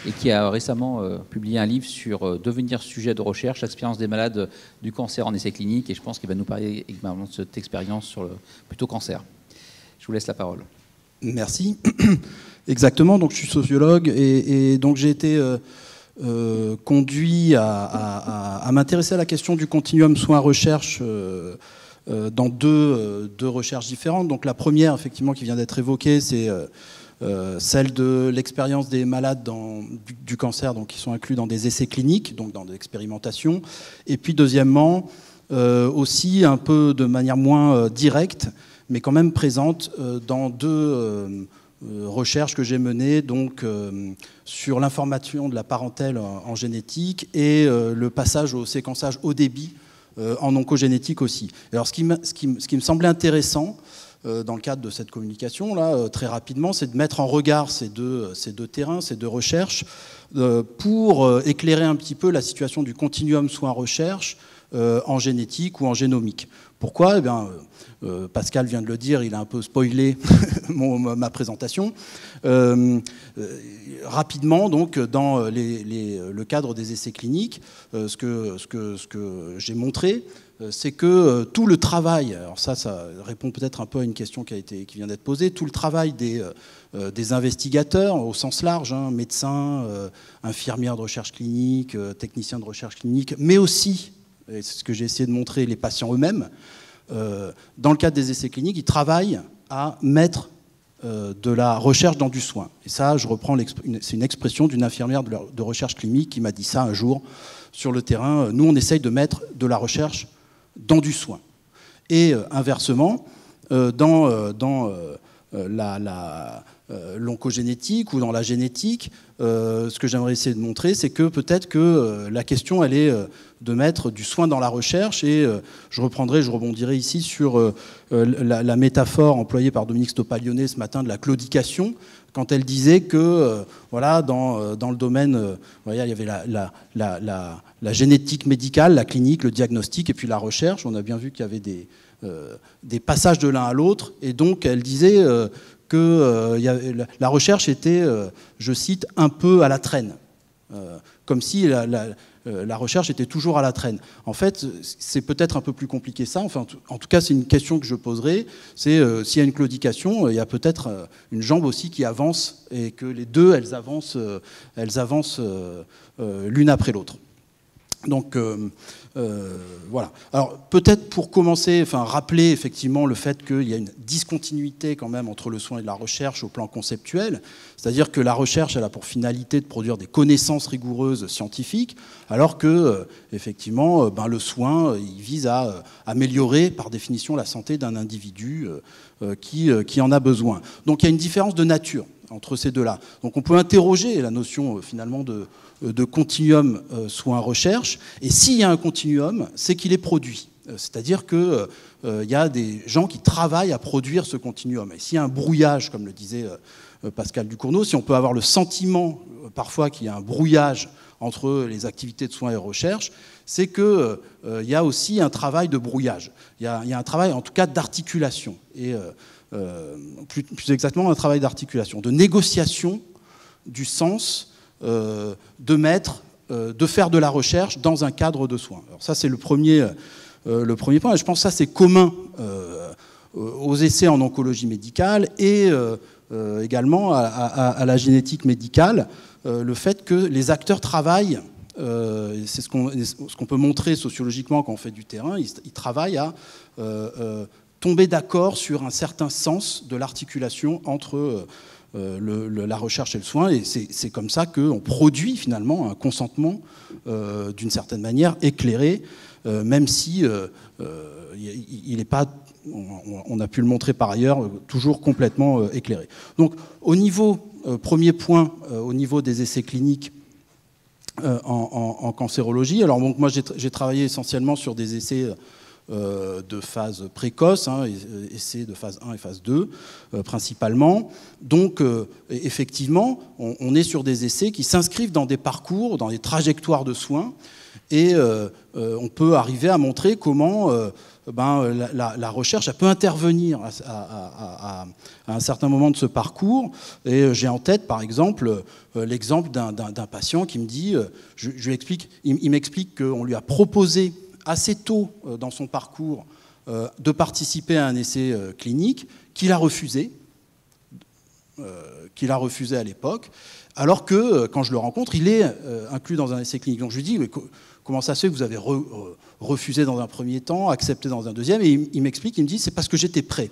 et qui a récemment publié un livre sur devenir sujet de recherche, l'expérience des malades du cancer en essai clinique, et je pense qu'il va nous parler également de cette expérience sur le plutôt cancer. Je vous laisse la parole. Merci. Exactement, donc je suis sociologue et donc j'ai été conduit à m'intéresser à la question du continuum soins-recherche dans deux recherches différentes. Donc la première, effectivement, qui vient d'être évoquée, c'est celle de l'expérience des malades du cancer, donc qui sont inclus dans des essais cliniques, donc dans des expérimentations. Et puis deuxièmement, aussi un peu de manière moins directe, mais quand même présente dans deux recherches que j'ai menées, donc sur l'information de la parentèle en génétique et le passage au séquençage haut débit en oncogénétique aussi. Alors ce qui me semblait intéressant dans le cadre de cette communication, là, très rapidement, c'est de mettre en regard ces deux terrains, ces deux recherches, pour éclairer un petit peu la situation du continuum soins-recherche en génétique ou en génomique. Pourquoi ? Eh bien, Pascal vient de le dire, il a un peu spoilé ma présentation. Rapidement, donc, dans le cadre des essais cliniques, ce que j'ai montré, c'est que tout le travail, alors ça répond peut-être un peu à une question qui vient d'être posée, tout le travail des investigateurs au sens large, médecins, infirmières de recherche clinique, techniciens de recherche clinique, mais aussi, et c'est ce que j'ai essayé de montrer, les patients eux-mêmes, dans le cadre des essais cliniques, ils travaillent à mettre de la recherche dans du soin. Et ça, je reprends, c'est une expression d'une infirmière de recherche clinique qui m'a dit ça un jour sur le terrain. Nous, on essaye de mettre de la recherche dans du soin. Et inversement, dans l'oncogénétique ou dans la génétique, ce que j'aimerais essayer de montrer, c'est que peut-être que la question, elle est de mettre du soin dans la recherche. Et je rebondirai ici sur la métaphore employée par Dominique Stoppa-Lyonnet ce matin de la claudication, quand elle disait que voilà, dans le domaine, il y avait la génétique médicale, la clinique, le diagnostic, et puis la recherche. On a bien vu qu'il y avait des passages de l'un à l'autre. Et donc, elle disait que la recherche était, je cite, un peu à la traîne. Comme si la recherche était toujours à la traîne. En fait, c'est peut-être un peu plus compliqué ça. Enfin, en tout cas, c'est une question que je poserai. C'est s'il y a une claudication, il y a peut-être une jambe aussi qui avance et que les deux, elles avancent l'une après l'autre. Donc, voilà. Alors, peut-être pour commencer, rappeler effectivement le fait qu'il y a une discontinuité quand même entre le soin et la recherche au plan conceptuel. C'est-à-dire que la recherche, elle a pour finalité de produire des connaissances rigoureuses scientifiques, alors que, effectivement, le soin, il vise à améliorer, par définition, la santé d'un individu qui en a besoin. Donc, il y a une différence de nature entre ces deux-là. Donc, on peut interroger la notion, finalement, de continuum soin-recherche. Et s'il y a un continuum, c'est qu'il est produit. C'est-à-dire qu'il y a des gens qui travaillent à produire ce continuum. Et s'il y a un brouillage, comme le disait Pascal Ducournau, si on peut avoir le sentiment parfois qu'il y a un brouillage entre les activités de soins et recherche, c'est qu'il y a aussi un travail de brouillage. Il y a un travail, en tout cas, d'articulation. Et plus exactement, un travail d'articulation, de négociation du sens de faire de la recherche dans un cadre de soins. Alors ça, c'est le premier point. Et je pense que ça, c'est commun aux essais en oncologie médicale et également à la génétique médicale, le fait que les acteurs travaillent, c'est ce qu'on peut montrer sociologiquement quand on fait du terrain, ils travaillent à tomber d'accord sur un certain sens de l'articulation entre la recherche et le soin, et c'est comme ça qu'on produit finalement un consentement d'une certaine manière éclairé, même si il n'est pas, on a pu le montrer par ailleurs, toujours complètement éclairé. Donc au niveau, premier point, au niveau des essais cliniques en cancérologie, alors donc, moi j'ai travaillé essentiellement sur des essais de phase précoce, essais de phase 1 et phase 2 principalement. Donc effectivement, on est sur des essais qui s'inscrivent dans des parcours, dans des trajectoires de soins, et on peut arriver à montrer comment la recherche, elle peut intervenir à un certain moment de ce parcours. Et j'ai en tête, par exemple, l'exemple d'un patient qui me dit, il m'explique qu'on lui a proposé assez tôt dans son parcours de participer à un essai clinique qu'il a refusé à l'époque, alors que quand je le rencontre, il est inclus dans un essai clinique. Donc je lui dis, mais comment ça se fait que vous avez refusé dans un premier temps, accepté dans un deuxième? Et il m'explique, il me dit, c'est parce que j'étais prêt.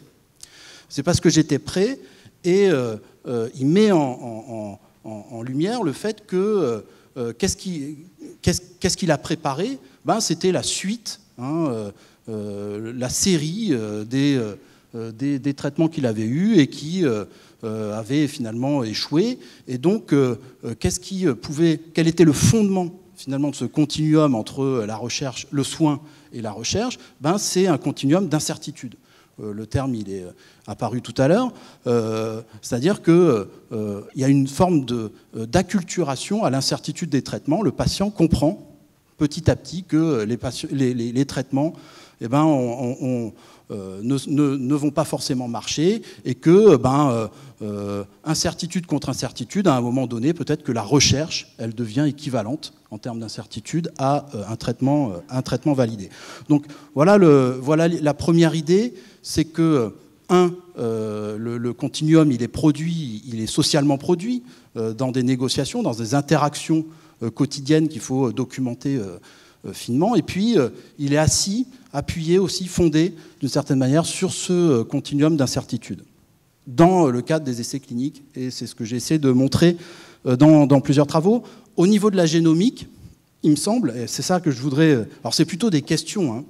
C'est parce que j'étais prêt, et il met en lumière le fait que qu'est-ce qu'il a préparé? C'était la suite, la série des traitements qu'il avait eus et qui avaient finalement échoué. Et donc, quel était le fondement finalement de ce continuum entre la recherche, le soin et la recherche? C'est un continuum d'incertitude. Le terme, il est apparu tout à l'heure. C'est-à-dire qu'il y a une forme d'acculturation à l'incertitude des traitements. Le patient comprend petit à petit que les traitements ne vont pas forcément marcher, et que incertitude contre incertitude, à un moment donné, peut-être que la recherche, elle devient équivalente en termes d'incertitude à un traitement validé. Donc voilà la première idée, c'est que le continuum, il est socialement produit dans des négociations, dans des interactions quotidiennes qu'il faut documenter finement, et puis il est appuyé aussi, fondé d'une certaine manière sur ce continuum d'incertitude. dans le cadre des essais cliniques. Et c'est ce que j'ai essayé de montrer dans plusieurs travaux. Au niveau de la génomique, il me semble, et c'est ça que je voudrais... Alors c'est plutôt des questions hein,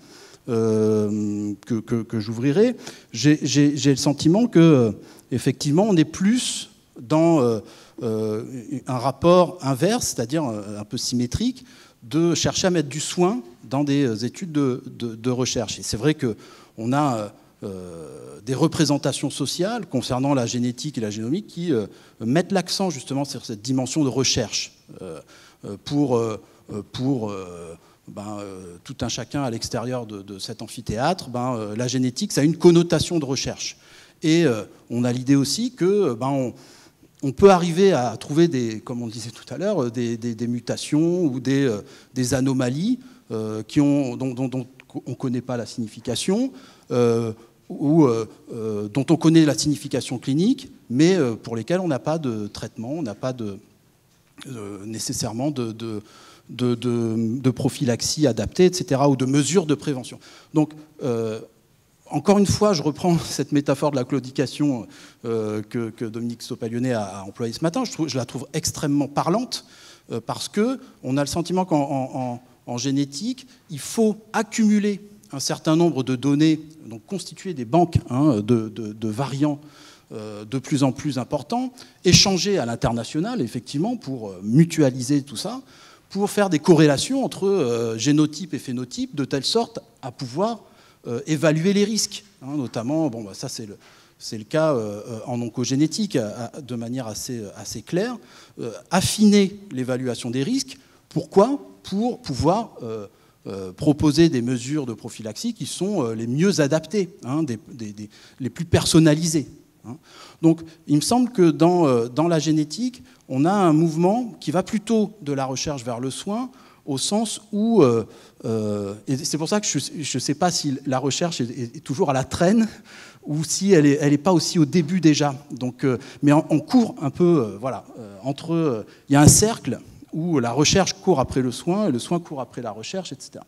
que j'ouvrirai. J'ai le sentiment que effectivement, on est plus dans un rapport inverse, c'est-à-dire un peu symétrique, de chercher à mettre du soin dans des études de recherche. Et c'est vrai qu'on a des représentations sociales concernant la génétique et la génomique qui mettent l'accent justement sur cette dimension de recherche pour tout un chacun à l'extérieur de cet amphithéâtre. La génétique, ça a une connotation de recherche. Et on a l'idée aussi que on peut arriver à trouver, comme on le disait tout à l'heure, des mutations ou des anomalies dont on ne connaît pas la signification, ou dont on connaît la signification clinique, mais pour lesquelles on n'a pas de traitement, on n'a pas nécessairement de prophylaxie adaptée, etc., ou de mesures de prévention. Donc, encore une fois, je reprends cette métaphore de la claudication que Dominique Sopaglione a employée ce matin. Je la trouve extrêmement parlante parce qu'on a le sentiment qu'en génétique, il faut accumuler un certain nombre de données, donc constituer des banques de variants de plus en plus importants, échanger à l'international, effectivement, pour mutualiser tout ça, pour faire des corrélations entre génotype et phénotype, de telle sorte à pouvoir évaluer les risques, notamment, ça c'est le cas en oncogénétique de manière assez claire, affiner l'évaluation des risques. Pourquoi ? Pour pouvoir proposer des mesures de prophylaxie qui sont les mieux adaptées, les plus personnalisées. Donc il me semble que dans la génétique, on a un mouvement qui va plutôt de la recherche vers le soin, au sens où, et c'est pour ça que je ne sais pas si la recherche est toujours à la traîne ou si elle est pas aussi au début déjà. Donc, mais on court un peu, entre... Il y a un cercle où la recherche court après le soin et le soin court après la recherche, etc.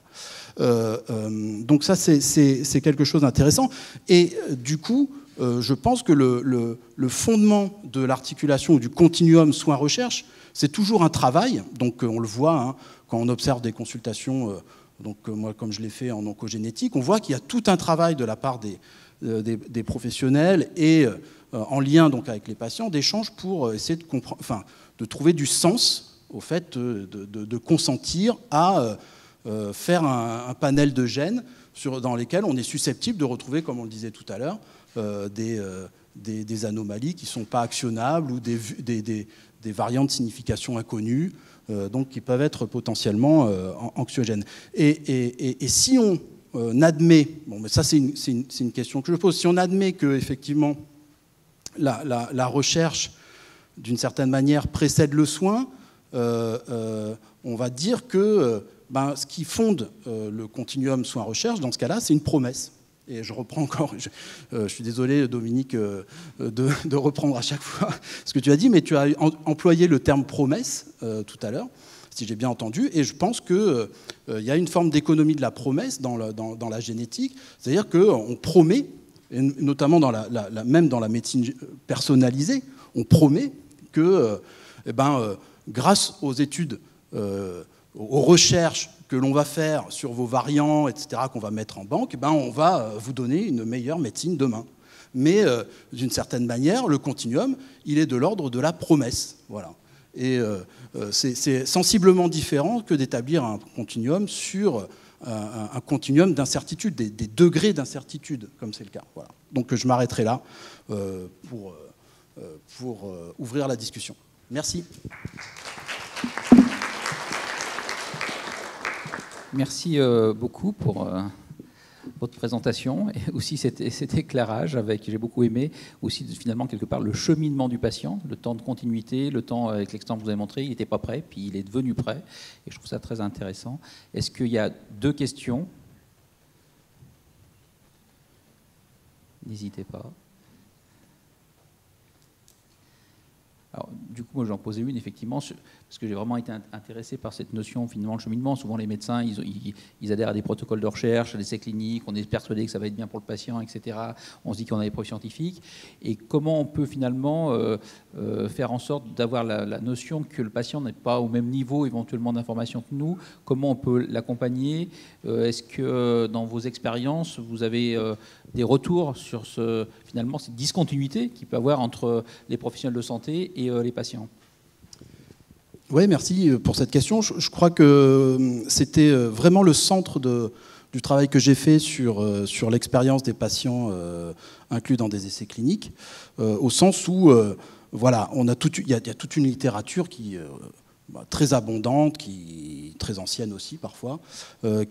Donc ça, c'est quelque chose d'intéressant. Et du coup, je pense que le fondement de l'articulation ou du continuum soin-recherche, c'est toujours un travail. Donc on le voit quand on observe des consultations, moi comme je l'ai fait en oncogénétique, on voit qu'il y a tout un travail de la part des professionnels et en lien donc avec les patients d'échanges pour essayer de trouver du sens au fait de consentir à faire un panel de gènes dans lesquels on est susceptible de retrouver, comme on le disait tout à l'heure, des anomalies qui ne sont pas actionnables ou des variantes de signification inconnues, donc qui peuvent être potentiellement anxiogènes. Et si on admet, mais ça c'est une question que je pose, si on admet que effectivement la recherche d'une certaine manière précède le soin, on va dire que ce qui fonde le continuum soin-recherche, dans ce cas-là, c'est une promesse. Et je reprends encore, je suis désolé Dominique de reprendre à chaque fois ce que tu as dit, mais tu as employé le terme promesse tout à l'heure, si j'ai bien entendu, et je pense qu'il y a une forme d'économie de la promesse dans la génétique, c'est-à-dire qu'on promet, et notamment même dans la médecine personnalisée, on promet que grâce aux études, aux recherches que l'on va faire sur vos variants, etc., qu'on va mettre en banque, on va vous donner une meilleure médecine demain. Mais d'une certaine manière, le continuum, il est de l'ordre de la promesse. Voilà. Et c'est sensiblement différent que d'établir un continuum sur un continuum d'incertitude, des degrés d'incertitude, comme c'est le cas. Voilà. Donc je m'arrêterai là pour ouvrir la discussion. Merci. Merci beaucoup pour votre présentation et aussi cet éclairage j'ai beaucoup aimé aussi finalement quelque part le cheminement du patient, le temps de continuité, le temps avec l'exemple que vous avez montré, il n'était pas prêt, puis il est devenu prêt et je trouve ça très intéressant. Est-ce qu'il y a 2 questions? N'hésitez pas. Alors, du coup, moi, j'en posais une, effectivement, parce que j'ai vraiment été intéressé par cette notion, finalement, de cheminement. Souvent, les médecins, ils adhèrent à des protocoles de recherche, à des essais cliniques, on est persuadé que ça va être bien pour le patient, etc. On se dit qu'on a des preuves scientifiques. Et comment on peut, finalement, faire en sorte d'avoir la notion que le patient n'est pas au même niveau, éventuellement, d'information que nous? Comment on peut l'accompagner? Est-ce que, dans vos expériences, vous avez des retours sur finalement, cette discontinuité qu'il peut y avoir entre les professionnels de santé et les patients? Oui, merci pour cette question. Je crois que c'était vraiment le centre du travail que j'ai fait sur l'expérience des patients inclus dans des essais cliniques, au sens où voilà, il y a toute une littérature qui très abondante, très ancienne aussi parfois,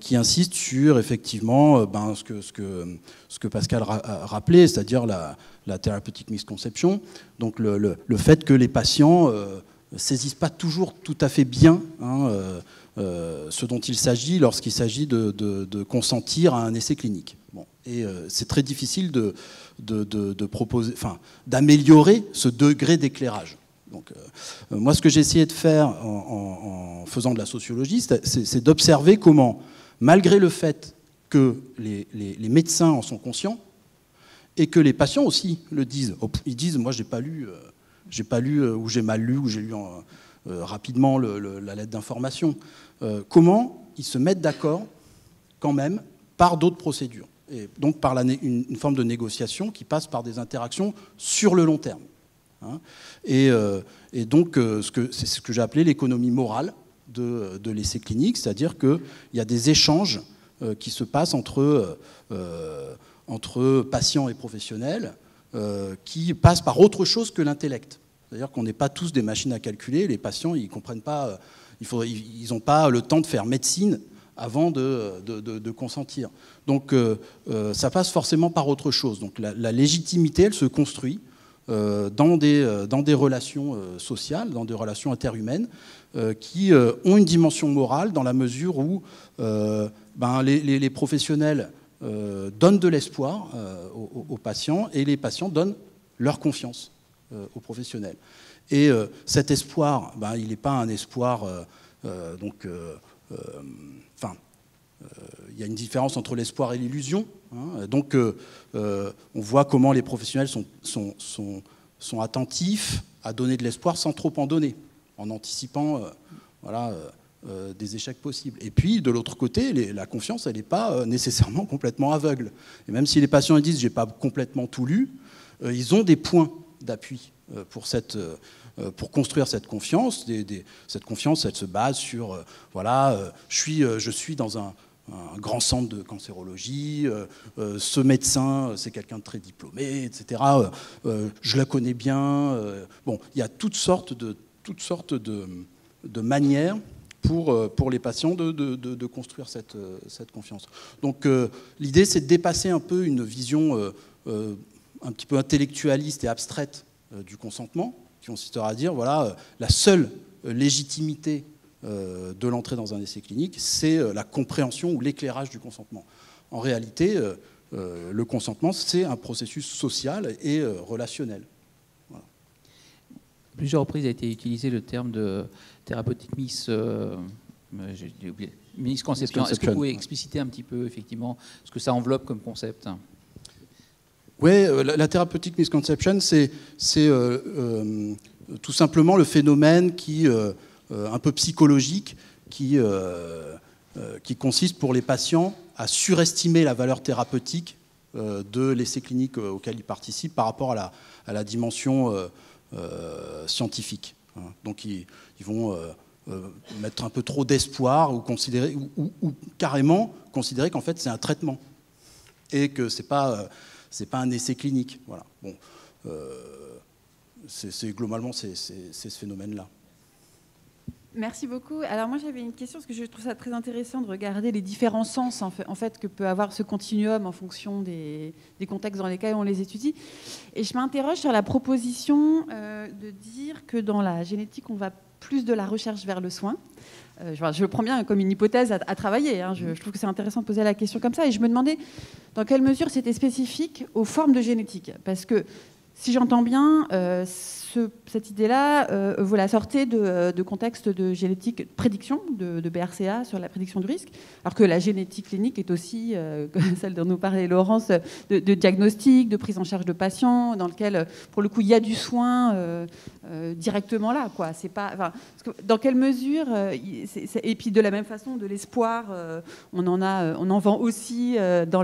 qui insiste sur effectivement ce que Pascal rappelait, c'est-à-dire la thérapeutique misconception, donc le fait que les patients saisissent pas toujours tout à fait bien ce dont il s'agit lorsqu'il s'agit de consentir à un essai clinique. Bon. Et c'est très difficile de proposer, enfin, d'améliorer ce degré d'éclairage. Donc, moi, ce que j'ai essayé de faire en faisant de la sociologie, c'est d'observer comment, malgré le fait que les médecins en sont conscients et que les patients aussi le disent, ils disent, moi, j'ai pas lu ou j'ai mal lu ou j'ai lu rapidement la lettre d'information. Comment ils se mettent d'accord quand même par d'autres procédures, et donc par une forme de négociation qui passe par des interactions sur le long terme. Et donc, c'est ce que j'ai appelé l'économie morale de l'essai clinique, c'est-à-dire qu'il y a des échanges qui se passent entre patients et professionnels qui passent par autre chose que l'intellect. C'est-à-dire qu'on n'est pas tous des machines à calculer, les patients, ils comprennent pas, ils n'ont pas le temps de faire médecine avant de consentir. Donc, ça passe forcément par autre chose. Donc, la légitimité, elle se construit dans des relations sociales, dans des relations interhumaines qui ont une dimension morale dans la mesure où les professionnels donnent de l'espoir aux patients et les patients donnent leur confiance aux professionnels. Et cet espoir, il n'est pas un espoir... il y a une différence entre l'espoir et l'illusion. Donc, on voit comment les professionnels sont attentifs à donner de l'espoir sans trop en donner, en anticipant des échecs possibles. Et puis, de l'autre côté, la confiance, elle n'est pas nécessairement complètement aveugle. Et même si les patients disent « j'ai pas complètement tout lu », ils ont des points d'appui pour construire cette confiance. Cette confiance, elle se base sur je suis dans un grand centre de cancérologie, ce médecin, c'est quelqu'un de très diplômé, etc. Je la connais bien. Bon, il y a toutes sortes de manières pour les patients de construire cette confiance. Donc l'idée, c'est de dépasser un peu une vision un petit peu intellectualiste et abstraite du consentement, qui consistera à dire, la seule légitimité de l'entrée dans un essai clinique, c'est la compréhension ou l'éclairage du consentement. En réalité, le consentement, c'est un processus social et relationnel. Voilà. Plusieurs reprises a été utilisé le terme de thérapeutique misconception. Est-ce que vous pouvez expliciter un petit peu, effectivement, ce que ça enveloppe comme concept? Oui, la thérapeutique misconception, c'est tout simplement le phénomène un peu psychologique qui consiste pour les patients à surestimer la valeur thérapeutique de l'essai clinique auquel ils participent par rapport à la dimension scientifique. Donc ils vont mettre un peu trop d'espoir ou carrément considérer qu'en fait c'est un traitement et que c'est pas un essai clinique. Voilà. Bon, globalement c'est ce phénomène-là. Merci beaucoup. Alors moi j'avais une question parce que je trouve ça très intéressant de regarder les différents sens en fait que peut avoir ce continuum en fonction des contextes dans lesquels on les étudie. Et je m'interroge sur la proposition de dire que dans la génétique on va plus de la recherche vers le soin. Je le prends bien comme une hypothèse à travailler. Je trouve que c'est intéressant de poser la question comme ça. Et je me demandais dans quelle mesure c'était spécifique aux formes de génétique. Parce que si j'entends bien, cette idée-là, vous la sortez de contexte de génétique prédiction, de BRCA sur la prédiction du risque, alors que la génétique clinique est aussi, celle dont nous parlait Laurence, de diagnostic, de prise en charge de patients, dans lequel, pour le coup, il y a du soin directement là, quoi. C'est pas, enfin, parce que dans quelle mesure, et puis de la même façon, de l'espoir, on en vend aussi dans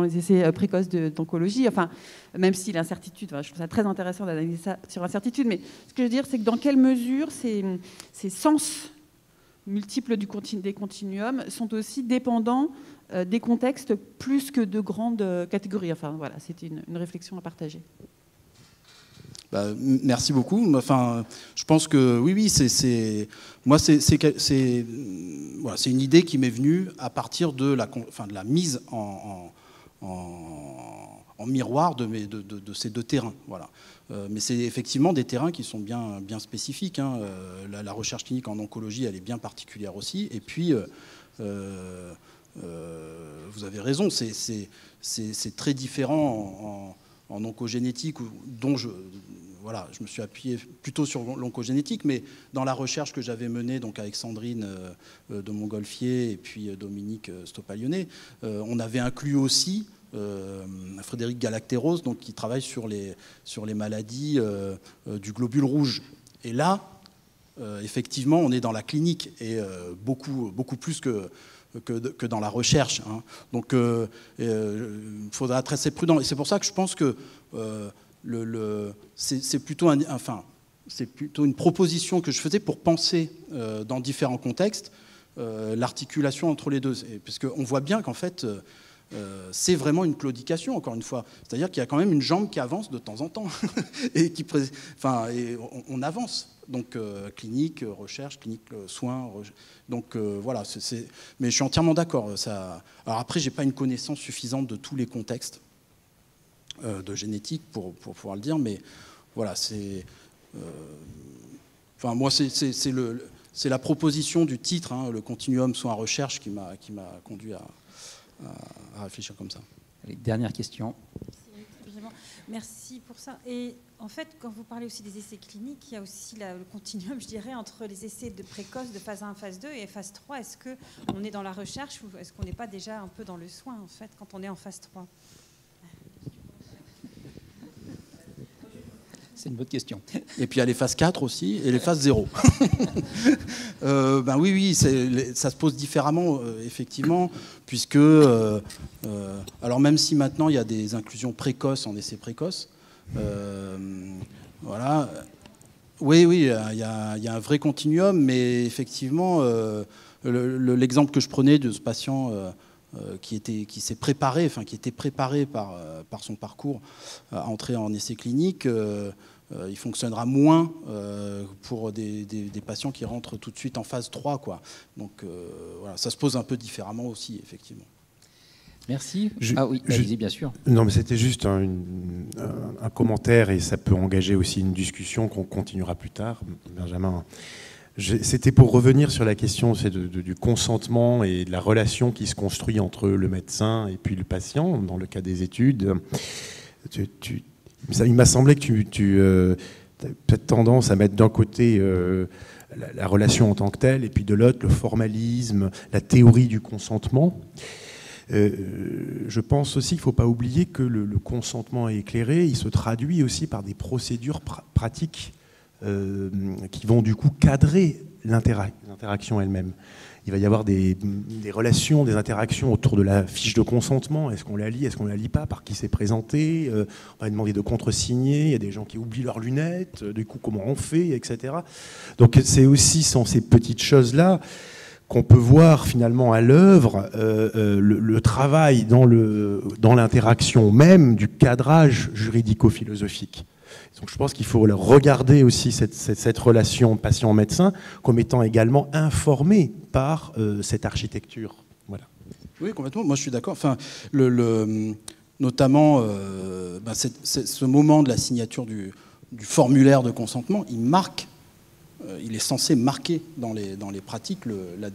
les essais précoces d'oncologie, enfin, même si l'incertitude, je trouve ça très intéressant d'analyser ça sur l'incertitude, mais ce que je veux dire, c'est que dans quelle mesure ces sens multiples des continuums sont aussi dépendants des contextes plus que de grandes catégories. Enfin, voilà, c'était une réflexion à partager. Merci beaucoup. Enfin, je pense que oui, c'est une idée qui m'est venue à partir de la mise en miroir de ces deux terrains. Voilà. Mais c'est effectivement des terrains qui sont bien spécifiques. Hein. La recherche clinique en oncologie, elle est bien particulière aussi. Et puis, vous avez raison, c'est très différent en oncogénétique, dont je me suis appuyé plutôt sur l'oncogénétique, mais dans la recherche que j'avais menée donc avec Sandrine de Montgolfier et puis Dominique Stoppalione, on avait inclus aussi Frédéric Galacteros, donc, qui travaille sur les maladies du globule rouge. Et là, effectivement, on est dans la clinique, et beaucoup plus que dans la recherche. Hein. Donc, il faudra être assez prudent. Et c'est pour ça que je pense que c'est plutôt une proposition que je faisais pour penser dans différents contextes l'articulation entre les deux. Parce qu'on voit bien qu'en fait, c'est vraiment une claudication, encore une fois. C'est-à-dire qu'il y a quand même une jambe qui avance de temps en temps. et on avance. Donc, clinique, recherche, clinique, soins. Donc, voilà. Mais je suis entièrement d'accord. Alors après, je n'ai pas une connaissance suffisante de tous les contextes de génétique pour pouvoir le dire. Mais voilà, moi, c'est la proposition du titre, hein, le continuum soins-recherche, qui m'a conduit à réfléchir comme ça. Allez, dernière question. Merci pour ça. Et en fait, quand vous parlez aussi des essais cliniques, il y a aussi le continuum, je dirais, entre les essais de précoce de phase 1, phase 2 et phase 3. Est-ce qu'on est dans la recherche ou est-ce qu'on n'est pas déjà un peu dans le soin, en fait, quand on est en phase 3 ? C'est une bonne question. Et puis il y a les phases 4 aussi, et les phases 0. Oui, ça se pose différemment, effectivement, puisque, alors même si maintenant il y a des inclusions précoces en essais précoces, voilà. Oui, il y a un vrai continuum, mais effectivement, l'exemple que je prenais de ce patient qui était préparé par son parcours à entrer en essai clinique, il fonctionnera moins pour des patients qui rentrent tout de suite en phase 3, quoi. Donc voilà, ça se pose un peu différemment aussi, effectivement. Merci. Allez-y, bien sûr. Non, mais c'était juste un commentaire, et ça peut engager aussi une discussion qu'on continuera plus tard, Benjamin. C'était pour revenir sur la question du consentement et de la relation qui se construit entre le médecin et puis le patient, dans le cas des études. Il m'a semblé que tu as peut-être tendance à mettre d'un côté la relation en tant que telle, et puis de l'autre, le formalisme, la théorie du consentement. Je pense aussi qu'il ne faut pas oublier que le consentement éclairé, il se traduit aussi par des procédures pratiques qui vont du coup cadrer l'interaction elle-même. Il va y avoir des relations, des interactions autour de la fiche de consentement. Est-ce qu'on la lit, est-ce qu'on ne la lit pas, par qui c'est présenté, on va demander de contresigner, il y a des gens qui oublient leurs lunettes, du coup comment on fait, etc. Donc c'est aussi sans ces petites choses-là qu'on peut voir finalement à l'œuvre le travail dans l'interaction même du cadrage juridico-philosophique. Donc je pense qu'il faut regarder aussi cette relation patient-médecin comme étant également informée par cette architecture. Voilà. Oui, complètement. Moi, je suis d'accord. Enfin, notamment, ce moment de la signature du formulaire de consentement, il est censé marquer dans les pratiques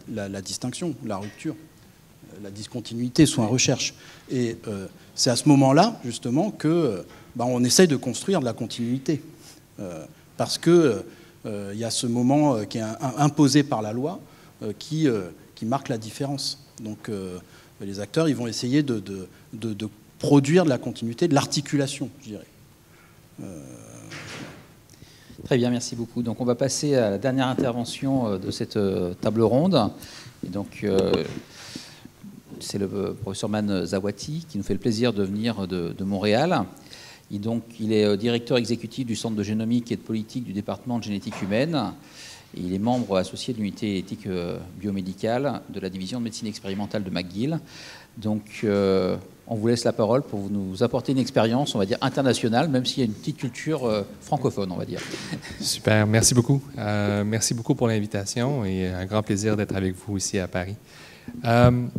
la distinction, la rupture, la discontinuité, soins-recherche. Et c'est à ce moment-là, justement, que on essaye de construire de la continuité. parce qu'il y a ce moment qui est imposé par la loi qui marque la différence. Donc les acteurs, ils vont essayer de produire de la continuité, de l'articulation, je dirais. Très bien, merci beaucoup. Donc on va passer à la dernière intervention de cette table ronde. Et donc c'est le professeur Man Zawati qui nous fait le plaisir de venir de Montréal. Il est directeur exécutif du Centre de génomique et de politique du département de génétique humaine. Et il est membre associé de l'unité éthique biomédicale de la division de médecine expérimentale de McGill. Donc on vous laisse la parole pour nous apporter une expérience, on va dire, internationale, même s'il y a une petite culture francophone, on va dire. Super, merci beaucoup. Merci beaucoup pour l'invitation et un grand plaisir d'être avec vous ici à Paris. Je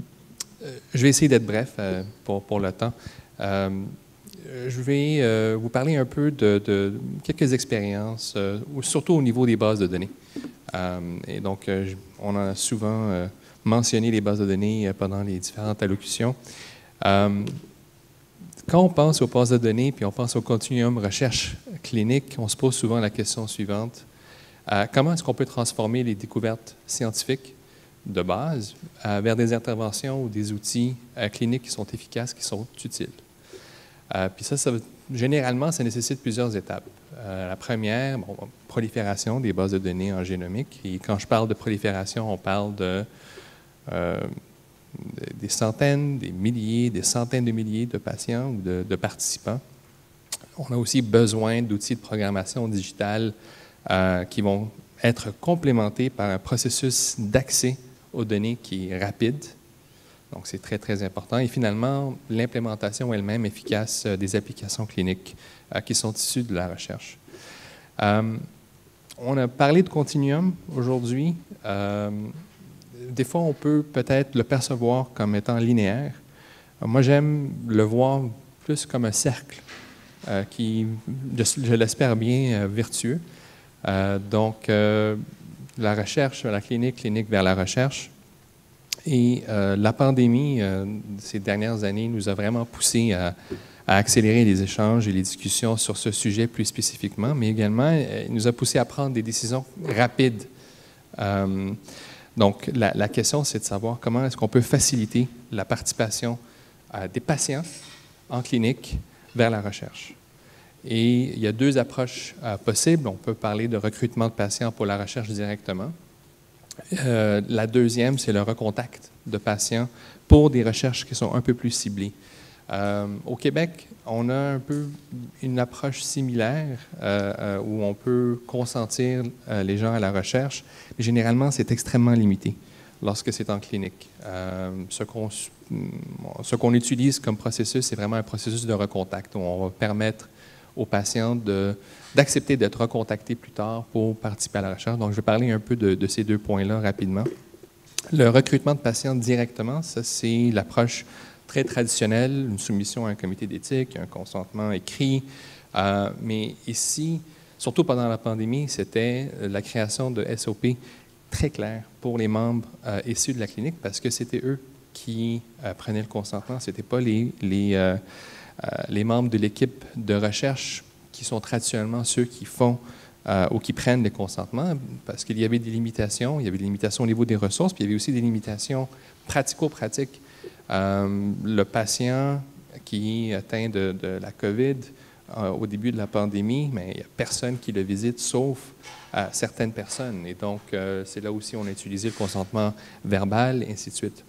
vais essayer d'être bref pour le temps. Je vais vous parler un peu de quelques expériences, surtout au niveau des bases de données. Et donc, on a souvent mentionné les bases de données pendant les différentes allocutions. Quand on pense aux bases de données puis on pense au continuum recherche clinique, on se pose souvent la question suivante. Comment est-ce qu'on peut transformer les découvertes scientifiques de base vers des interventions ou des outils cliniques qui sont efficaces, qui sont utiles? Puis généralement, ça nécessite plusieurs étapes. La première, prolifération des bases de données en génomique. Et quand je parle de prolifération, on parle des centaines, des milliers, des centaines de milliers de patients ou de participants. On a aussi besoin d'outils de programmation digitale qui vont être complémentés par un processus d'accès aux données qui est rapide. Donc, c'est très, très important. Et finalement, l'implémentation elle-même efficace des applications cliniques qui sont issues de la recherche. On a parlé de continuum aujourd'hui. Des fois, on peut peut-être le percevoir comme étant linéaire. Moi, j'aime le voir plus comme un cercle qui, je l'espère bien, vertueux. Donc, la recherche vers la clinique, clinique vers la recherche. Et la pandémie, ces dernières années, nous a vraiment poussé à accélérer les échanges et les discussions sur ce sujet plus spécifiquement, mais également, il nous a poussé à prendre des décisions rapides. Donc, la question, c'est de savoir comment est-ce qu'on peut faciliter la participation des patients en clinique vers la recherche. Et il y a deux approches possibles. On peut parler de recrutement de patients pour la recherche directement. La deuxième, c'est le recontact de patients pour des recherches qui sont un peu plus ciblées. Au Québec, on a un peu une approche similaire où on peut consentir les gens à la recherche. Mais généralement, c'est extrêmement limité lorsque c'est en clinique. Ce qu'on utilise comme processus, c'est vraiment un processus de recontact où on va permettre aux patients d'accepter d'être recontactés plus tard pour participer à la recherche. Donc, je vais parler un peu de ces deux points-là rapidement. Le recrutement de patients directement, ça, c'est l'approche très traditionnelle, une soumission à un comité d'éthique, un consentement écrit. Mais ici, surtout pendant la pandémie, c'était la création de SOP très clairs pour les membres issus de la clinique parce que c'était eux qui prenaient le consentement. Ce n'étaient pas les membres de l'équipe de recherche qui sont traditionnellement ceux qui font ou qui prennent les consentements, parce qu'il y avait des limitations. Il y avait des limitations au niveau des ressources, puis il y avait aussi des limitations pratico-pratiques. Le patient qui est atteint de la COVID au début de la pandémie, mais il n'y a personne qui le visite sauf certaines personnes. Et donc, c'est là aussi on a utilisé le consentement verbal, et ainsi de suite.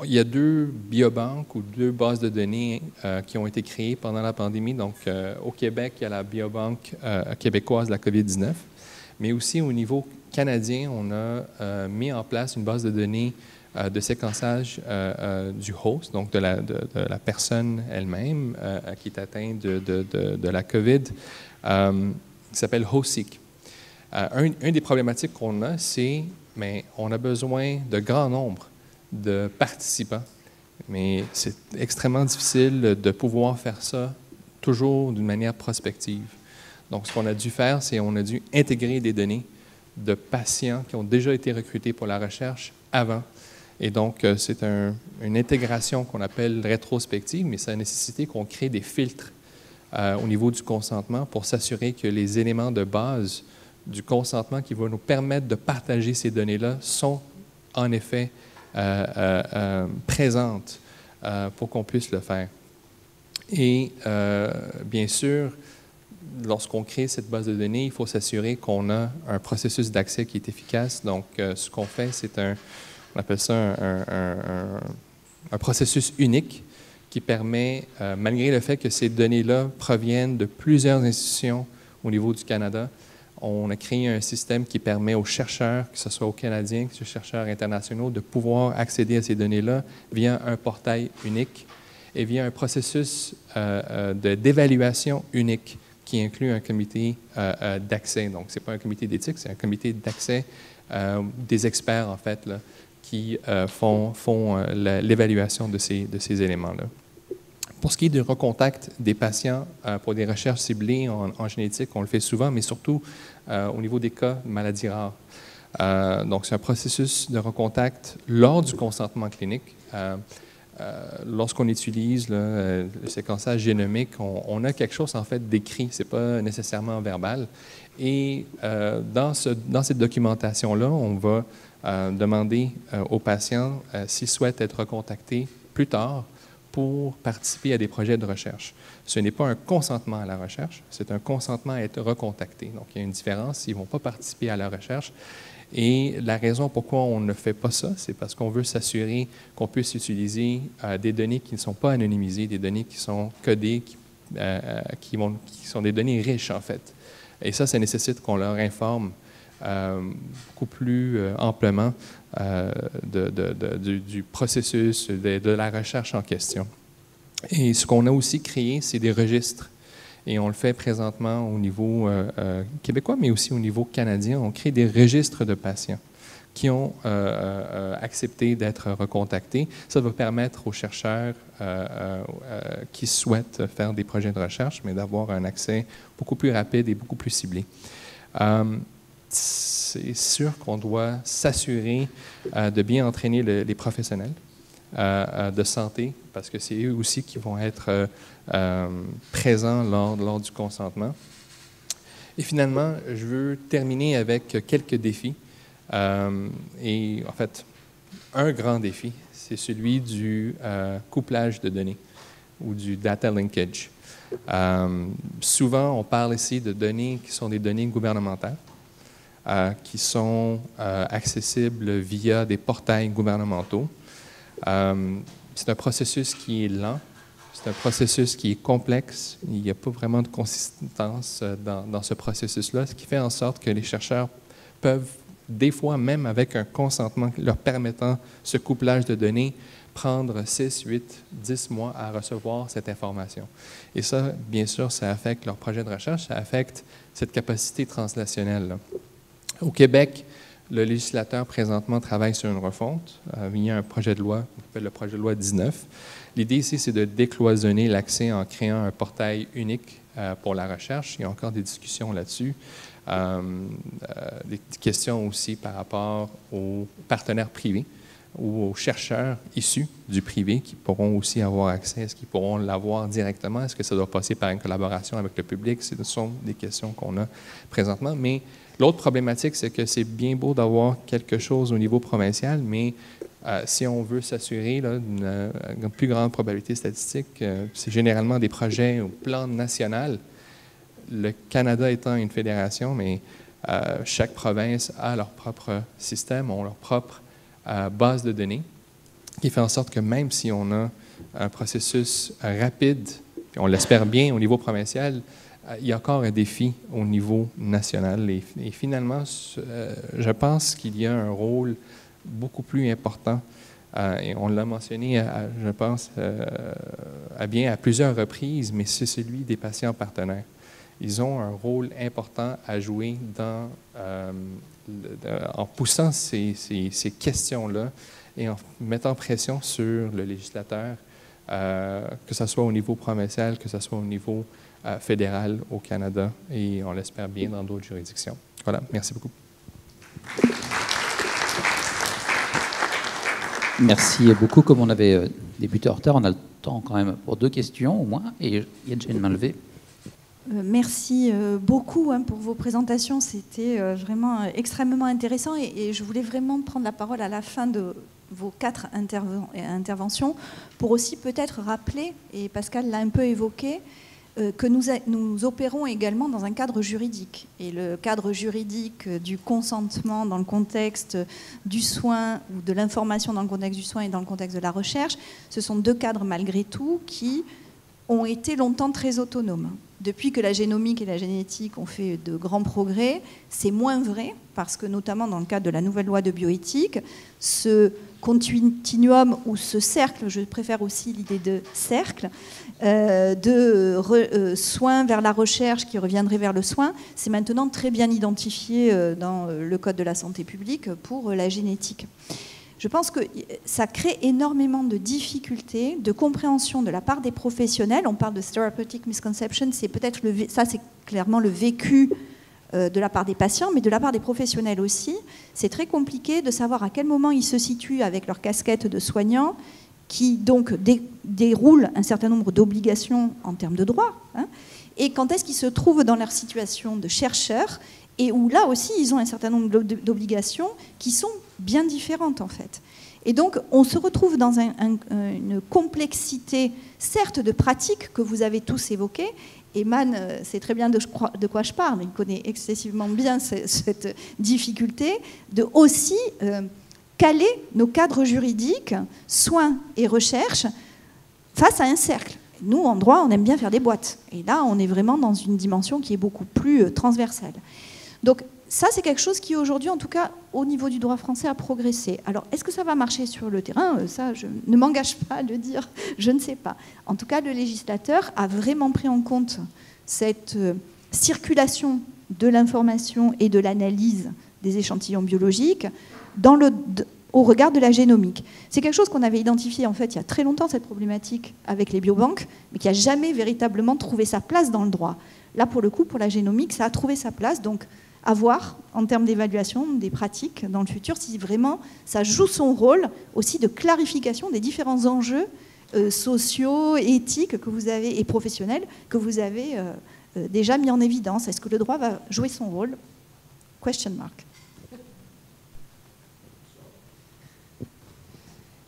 Il y a deux biobanques ou deux bases de données qui ont été créées pendant la pandémie. Donc, au Québec, il y a la biobanque québécoise de la COVID-19, mais aussi au niveau canadien, on a mis en place une base de données de séquençage du host, donc de la personne elle-même qui est atteinte de la COVID, qui s'appelle HostSeq. Une des problématiques qu'on a, c'est qu'on a besoin de grand nombre de participants, mais c'est extrêmement difficile de pouvoir faire ça toujours d'une manière prospective. Donc, ce qu'on a dû faire, c'est qu'on a dû intégrer des données de patients qui ont déjà été recrutés pour la recherche avant. Et donc, c'est une intégration qu'on appelle rétrospective, mais ça a nécessité qu'on crée des filtres au niveau du consentement pour s'assurer que les éléments de base du consentement qui vont nous permettre de partager ces données-là sont en effet présentes pour qu'on puisse le faire. Et bien sûr, lorsqu'on crée cette base de données, il faut s'assurer qu'on a un processus d'accès qui est efficace. Donc, ce qu'on fait, c'est on appelle ça un processus unique qui permet, malgré le fait que ces données-là proviennent de plusieurs institutions au niveau du Canada, on a créé un système qui permet aux chercheurs, que ce soit aux Canadiens, que ce soit aux chercheurs internationaux, de pouvoir accéder à ces données-là via un portail unique et via un processus d'évaluation unique qui inclut un comité d'accès. Donc, ce n'est pas un comité d'éthique, c'est un comité d'accès des experts, en fait, là, qui font l'évaluation de ces éléments-là. Pour ce qui est du recontact des patients pour des recherches ciblées en génétique, on le fait souvent, mais surtout au niveau des cas de maladies rares. Donc, c'est un processus de recontact lors du consentement clinique. Lorsqu'on utilise le séquençage génomique, on a quelque chose en fait d'écrit, ce n'est pas nécessairement verbal. Et dans cette documentation-là, on va demander aux patients s'ils souhaitent être recontactés plus tard pour participer à des projets de recherche. Ce n'est pas un consentement à la recherche, c'est un consentement à être recontacté. Donc, il y a une différence, ils ne vont pas participer à la recherche. Et la raison pourquoi on ne fait pas ça, c'est parce qu'on veut s'assurer qu'on puisse utiliser des données qui ne sont pas anonymisées, des données qui sont codées, qui sont des données riches, en fait. Et ça nécessite qu'on leur informe beaucoup plus amplement du processus, de la recherche en question. Et ce qu'on a aussi créé, c'est des registres. Et on le fait présentement au niveau québécois, mais aussi au niveau canadien. On crée des registres de patients qui ont accepté d'être recontactés. Ça va permettre aux chercheurs qui souhaitent faire des projets de recherche, mais d'avoir un accès beaucoup plus rapide et beaucoup plus ciblé. C'est sûr qu'on doit s'assurer de bien entraîner les professionnels de santé, parce que c'est eux aussi qui vont être présents lors du consentement. Et finalement, je veux terminer avec quelques défis. Et en fait, un grand défi, c'est celui du couplage de données ou du data linkage. Souvent, on parle ici de données qui sont des données gouvernementales, qui sont accessibles via des portails gouvernementaux. C'est un processus qui est lent, c'est un processus qui est complexe. Il n'y a pas vraiment de consistance dans ce processus-là, ce qui fait en sorte que les chercheurs peuvent, des fois même avec un consentement leur permettant ce couplage de données, prendre 6, 8, 10 mois à recevoir cette information. Et ça, bien sûr, ça affecte leur projet de recherche, ça affecte cette capacité translationnelle-là. Au Québec, le législateur présentement travaille sur une refonte. Il y a un projet de loi, on appelle le projet de loi 19. L'idée ici, c'est de décloisonner l'accès en créant un portail unique pour la recherche. Il y a encore des discussions là-dessus. Des questions aussi par rapport aux partenaires privés ou aux chercheurs issus du privé qui pourront aussi avoir accès. Est-ce qu'ils pourront l'avoir directement? Est-ce que ça doit passer par une collaboration avec le public? Ce sont des questions qu'on a présentement. Mais l'autre problématique, c'est que c'est bien beau d'avoir quelque chose au niveau provincial, mais si on veut s'assurer d'une plus grande probabilité statistique, c'est généralement des projets au plan national. Le Canada étant une fédération, mais chaque province a leur propre système, ont leur propre base de données, qui fait en sorte que même si on a un processus rapide, puis on l'espère bien au niveau provincial, il y a encore un défi au niveau national. Et finalement, je pense qu'il y a un rôle beaucoup plus important, et on l'a mentionné, je pense, à plusieurs reprises, mais c'est celui des patients partenaires. Ils ont un rôle important à jouer en poussant ces questions-là et en mettant pression sur le législateur, que ce soit au niveau provincial, que ce soit au niveau fédéral au Canada, et on l'espère bien dans d'autres juridictions. Voilà, merci beaucoup. Merci beaucoup. Comme on avait débuté en retard, on a le temps quand même pour 2 questions au moins, et il y a déjà une main levée. Merci beaucoup pour vos présentations. C'était vraiment extrêmement intéressant et je voulais vraiment prendre la parole à la fin de vos 4 interventions pour aussi peut-être rappeler, et Pascal l'a un peu évoqué, que nous opérons également dans un cadre juridique. Et le cadre juridique du consentement dans le contexte du soin ou de l'information dans le contexte du soin et dans le contexte de la recherche, ce sont 2 cadres malgré tout qui ont été longtemps très autonomes. Depuis que la génomique et la génétique ont fait de grands progrès, c'est moins vrai parce que notamment dans le cadre de la nouvelle loi de bioéthique, ce continuum ou ce cercle, je préfère aussi l'idée de cercle, soins vers la recherche qui reviendrait vers le soin, c'est maintenant très bien identifié dans le Code de la santé publique pour la génétique. Je pense que ça crée énormément de difficultés, de compréhension de la part des professionnels. On parle de therapeutic misconception, c'est peut-être ça, c'est clairement le vécu de la part des patients, mais de la part des professionnels aussi. C'est très compliqué de savoir à quel moment ils se situent avec leur casquette de soignants, qui donc déroulent un certain nombre d'obligations en termes de droits, et quand est-ce qu'ils se trouvent dans leur situation de chercheurs, et où là aussi ils ont un certain nombre d'obligations qui sont bien différentes en fait. Et donc on se retrouve dans une complexité, certes de pratiques que vous avez tous évoquées. Eman sait très bien de quoi je parle, il connaît excessivement bien cette difficulté de aussi caler nos cadres juridiques, soins et recherche face à un cercle. Nous, en droit, on aime bien faire des boîtes. Et là, on est vraiment dans une dimension qui est beaucoup plus transversale. Donc ça, c'est quelque chose qui aujourd'hui, en tout cas au niveau du droit français, a progressé. Alors, est-ce que ça va marcher sur le terrain? Ça, je ne m'engage pas à le dire, je ne sais pas. En tout cas, le législateur a vraiment pris en compte cette circulation de l'information et de l'analyse des échantillons biologiques au regard de la génomique. C'est quelque chose qu'on avait identifié en fait il y a très longtemps, cette problématique avec les biobanques, mais qui n'a jamais véritablement trouvé sa place dans le droit. Là, pour le coup, pour la génomique, ça a trouvé sa place, donc à voir en termes d'évaluation des pratiques dans le futur, si vraiment ça joue son rôle aussi de clarification des différents enjeux sociaux, éthiques que vous avez, et professionnels que vous avez déjà mis en évidence. Est-ce que le droit va jouer son rôle? Question mark.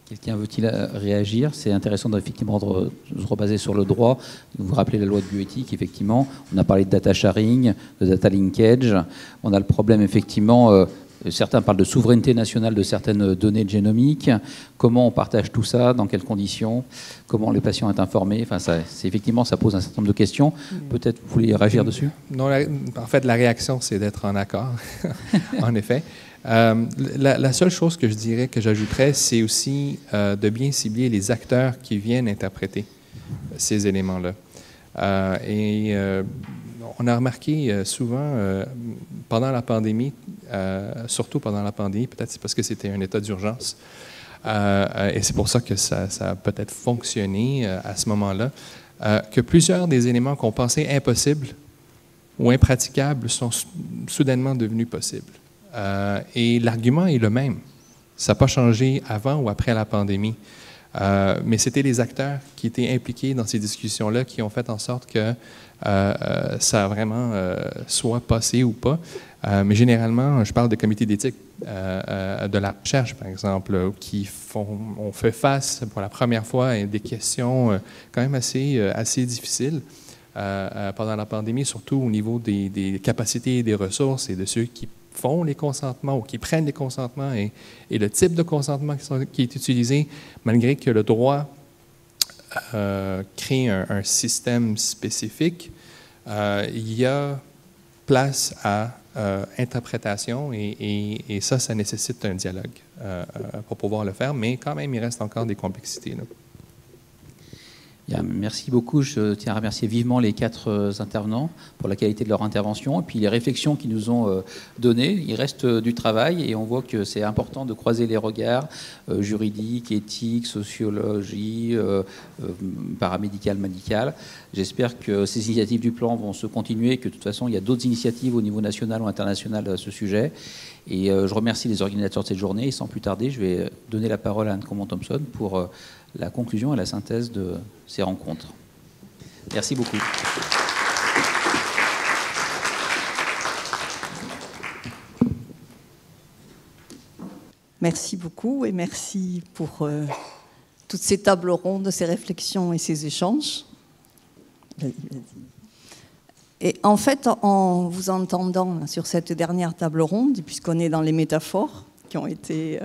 Quelqu'un veut-il réagir? C'est intéressant d'effectivement de se rebaser sur le droit. Vous vous rappelez la loi de bioéthique, effectivement. On a parlé de data sharing, de data linkage. On a le problème, effectivement, certains parlent de souveraineté nationale de certaines données génomiques. Comment on partage tout ça? Dans quelles conditions? Comment le patient est informé? Enfin, effectivement, ça pose un certain nombre de questions. Peut-être vous voulez réagir dessus? Non, en fait, la réaction, c'est d'être en accord, en effet. La seule chose que je dirais, que j'ajouterais, c'est aussi de bien cibler les acteurs qui viennent interpréter ces éléments-là. On a remarqué souvent, pendant la pandémie, surtout pendant la pandémie, peut-être c'est parce que c'était un état d'urgence, et c'est pour ça que ça a peut-être fonctionné à ce moment-là, que plusieurs des éléments qu'on pensait impossibles ou impraticables sont soudainement devenus possibles. Et l'argument est le même. Ça n'a pas changé avant ou après la pandémie. Mais c'était les acteurs qui étaient impliqués dans ces discussions-là qui ont fait en sorte que ça a vraiment soit passé ou pas. Mais généralement, je parle de comités d'éthique de la recherche, par exemple, qui ont fait face pour la première fois à des questions quand même assez difficiles pendant la pandémie, surtout au niveau des capacités et des ressources et de ceux qui font les consentements ou qui prennent les consentements et le type de consentement qui est utilisé, malgré que le droit crée un système spécifique, il y a place à interprétation et ça nécessite un dialogue pour pouvoir le faire, mais quand même, il reste encore des complexités, là. Bien, merci beaucoup. Je tiens à remercier vivement les 4 intervenants pour la qualité de leur intervention et puis les réflexions qu'ils nous ont données. Il reste du travail et on voit que c'est important de croiser les regards juridiques, éthiques, sociologie, paramédicale, médicale. J'espère que ces initiatives du plan vont se continuer et que de toute façon, il y a d'autres initiatives au niveau national ou international à ce sujet. Et je remercie les organisateurs de cette journée et sans plus tarder, je vais donner la parole à Anne Comont-Thompson pour la conclusion et la synthèse de ces rencontres. Merci beaucoup. Merci beaucoup et merci pour toutes ces tables rondes, ces réflexions et ces échanges. Et en fait, en vous entendant sur cette dernière table ronde, puisqu'on est dans les métaphores qui ont été...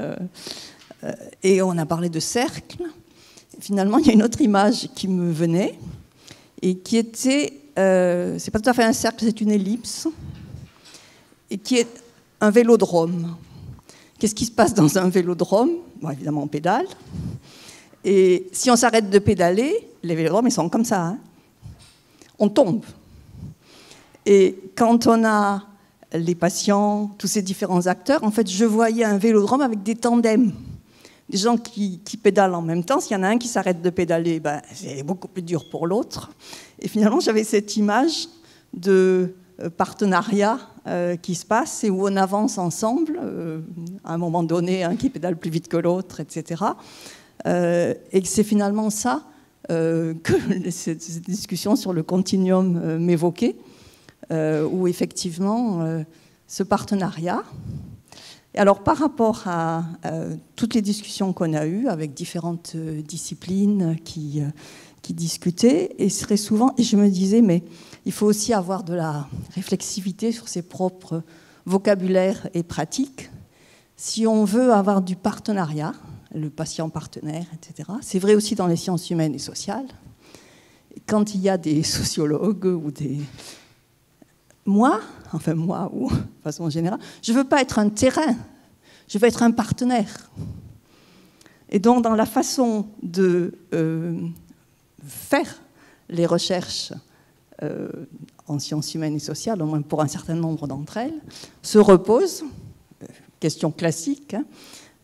et on a parlé de cercle, finalement, il y a une autre image qui me venait et qui était... c'est pas tout à fait un cercle, c'est une ellipse, et qui est un vélodrome. Qu'est-ce qui se passe dans un vélodrome? Bon, évidemment, on pédale. Et si on s'arrête de pédaler, les vélodromes, ils sont comme ça. Hein. On tombe. Et quand on a les patients, tous ces différents acteurs, en fait, je voyais un vélodrome avec des tandems. Des gens qui pédalent en même temps. S'il y en a un qui s'arrête de pédaler, ben, c'est beaucoup plus dur pour l'autre. Et finalement, j'avais cette image de partenariat qui se passe et où on avance ensemble, à un moment donné, un qui pédale plus vite que l'autre, etc. Et que c'est finalement ça que cette discussion sur le continuum m'évoquait, où effectivement, ce partenariat... Alors, par rapport à toutes les discussions qu'on a eues avec différentes disciplines qui discutaient, et très souvent, et je me disais, mais il faut aussi avoir de la réflexivité sur ses propres vocabulaires et pratiques. Si on veut avoir du partenariat, le patient partenaire, etc., c'est vrai aussi dans les sciences humaines et sociales. Quand il y a des sociologues ou des... Moi, ou de façon générale, je ne veux pas être un terrain, je veux être un partenaire. Et donc, dans la façon de faire les recherches en sciences humaines et sociales, au moins pour un certain nombre d'entre elles, se repose, question classique,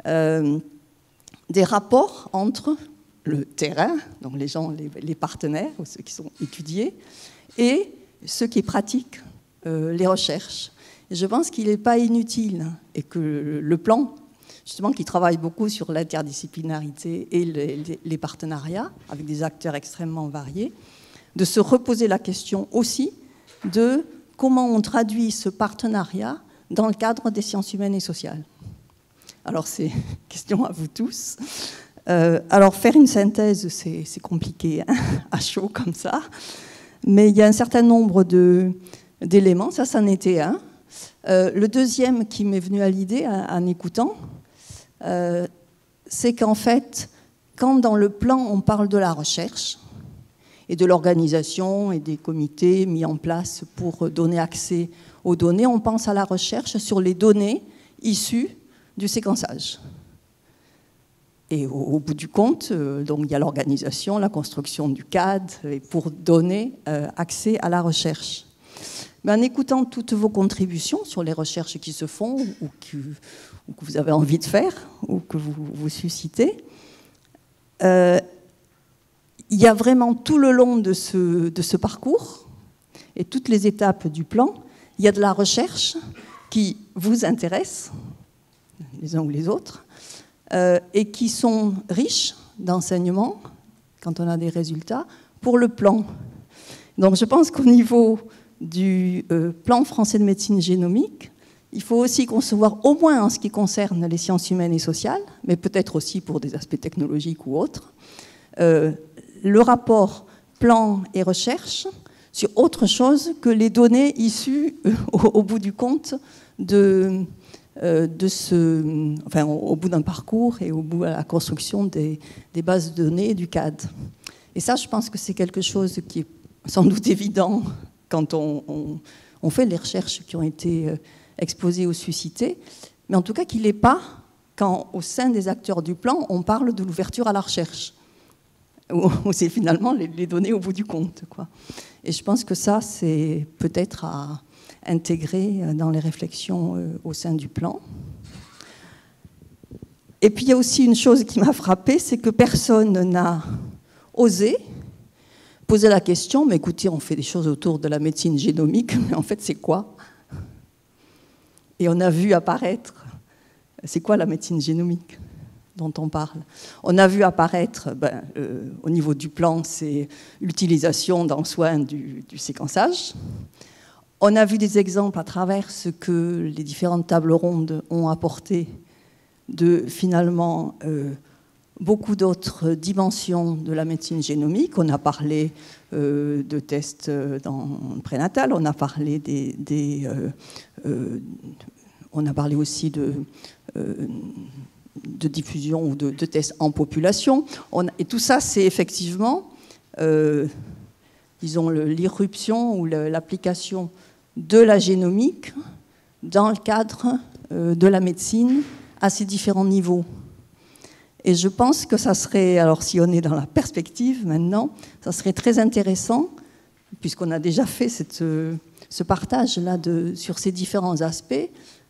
des rapports entre le terrain, donc les gens, les partenaires, ou ceux qui sont étudiés, et ceux qui pratiquent les recherches. Et je pense qu'il n'est pas inutile et que le plan, justement, qui travaille beaucoup sur l'interdisciplinarité et les partenariats avec des acteurs extrêmement variés, de se reposer la question aussi de comment on traduit ce partenariat dans le cadre des sciences humaines et sociales. Alors, c'est une question à vous tous. Alors, faire une synthèse, c'est compliqué, hein, à chaud comme ça, mais il y a un certain nombre d'éléments, ça en était un. Le deuxième qui m'est venu à l'idée en écoutant, c'est qu'en fait, quand dans le plan on parle de la recherche et de l'organisation et des comités mis en place pour donner accès aux données, on pense à la recherche sur les données issues du séquençage. Et au bout du compte, donc il y a l'organisation, la construction du cadre pour donner accès à la recherche. Mais en écoutant toutes vos contributions sur les recherches qui se font ou que vous avez envie de faire ou que vous suscitez, il y a vraiment tout le long de ce parcours et toutes les étapes du plan, il y a de la recherche qui vous intéresse, les uns ou les autres, et qui sont riches d'enseignements, quand on a des résultats, pour le plan. Donc je pense qu'au niveau du plan français de médecine génomique, il faut aussi concevoir, au moins en ce qui concerne les sciences humaines et sociales, mais peut-être aussi pour des aspects technologiques ou autres, le rapport plan et recherche sur autre chose que les données issues, au bout du compte, au bout d'un parcours et au bout de la construction des bases de données et du CAD. Et ça, je pense que c'est quelque chose qui est sans doute évident quand on fait les recherches qui ont été exposées ou suscitées, mais en tout cas qu'il n'est pas quand, au sein des acteurs du plan, on parle de l'ouverture à la recherche, où c'est finalement les données au bout du compte, quoi. Et je pense que ça, c'est peut-être à intégrer dans les réflexions au sein du plan. Et puis il y a aussi une chose qui m'a frappée, c'est que personne n'a osé poser la question, mais écoutez, on fait des choses autour de la médecine génomique, mais en fait c'est quoi? Et on a vu apparaître, c'est quoi la médecine génomique dont on parle? On a vu apparaître, au niveau du plan, c'est l'utilisation dans le soin du séquençage. On a vu des exemples à travers ce que les différentes tables rondes ont apporté de finalement beaucoup d'autres dimensions de la médecine génomique. On a parlé de tests dans prénatal, on a parlé on a parlé aussi de diffusion ou de tests en population. Et tout ça, c'est effectivement, disons, l'irruption ou l'application de la génomique dans le cadre de la médecine à ces différents niveaux. Et je pense que ça serait, alors si on est dans la perspective maintenant, ça serait très intéressant, puisqu'on a déjà fait ce partage-là sur ces différents aspects.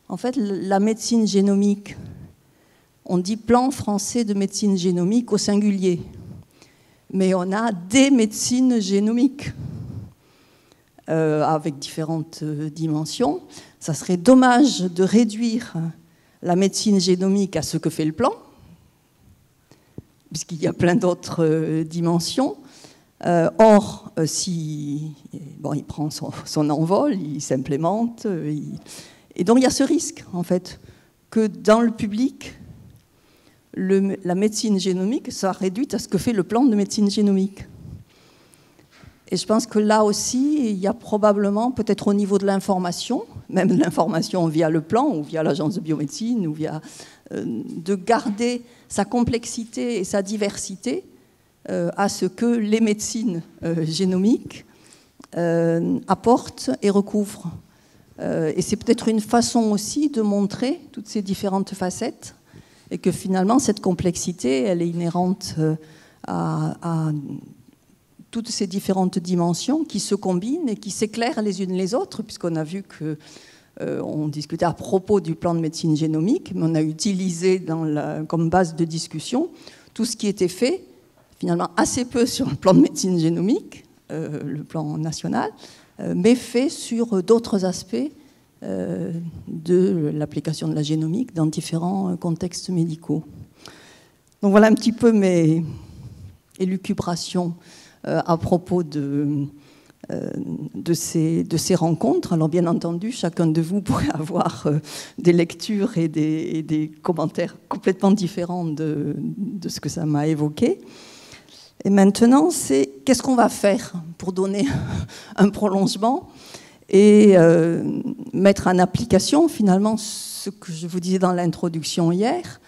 En fait, la médecine génomique, on dit plan français de médecine génomique au singulier, mais on a des médecines génomiques avec différentes dimensions. Ça serait dommage de réduire la médecine génomique à ce que fait le plan, puisqu'il y a plein d'autres dimensions. Or, si il prend son envol, il s'implémente, et donc il y a ce risque, en fait, que dans le public, la médecine génomique soit réduite à ce que fait le plan de médecine génomique. Et je pense que là aussi, il y a probablement, peut-être au niveau de l'information, même l'information via le plan ou via l'agence de biomédecine, ou via de garder sa complexité et sa diversité à ce que les médecines génomiques apportent et recouvrent. Et c'est peut-être une façon aussi de montrer toutes ces différentes facettes, et que finalement, cette complexité, elle est inhérente à toutes ces différentes dimensions qui se combinent et qui s'éclairent les unes les autres, puisqu'on a vu que on discutait à propos du plan de médecine génomique, mais on a utilisé comme base de discussion tout ce qui était fait, finalement assez peu sur le plan de médecine génomique, le plan national, mais fait sur d'autres aspects de l'application de la génomique dans différents contextes médicaux. Donc voilà un petit peu mes élucubrations à propos de ces rencontres. Alors bien entendu, chacun de vous pourrait avoir des lectures et des commentaires complètement différents de ce que ça m'a évoqué. Et maintenant, c'est qu'est-ce qu'on va faire pour donner un prolongement et mettre en application finalement ce que je vous disais dans l'introduction hier.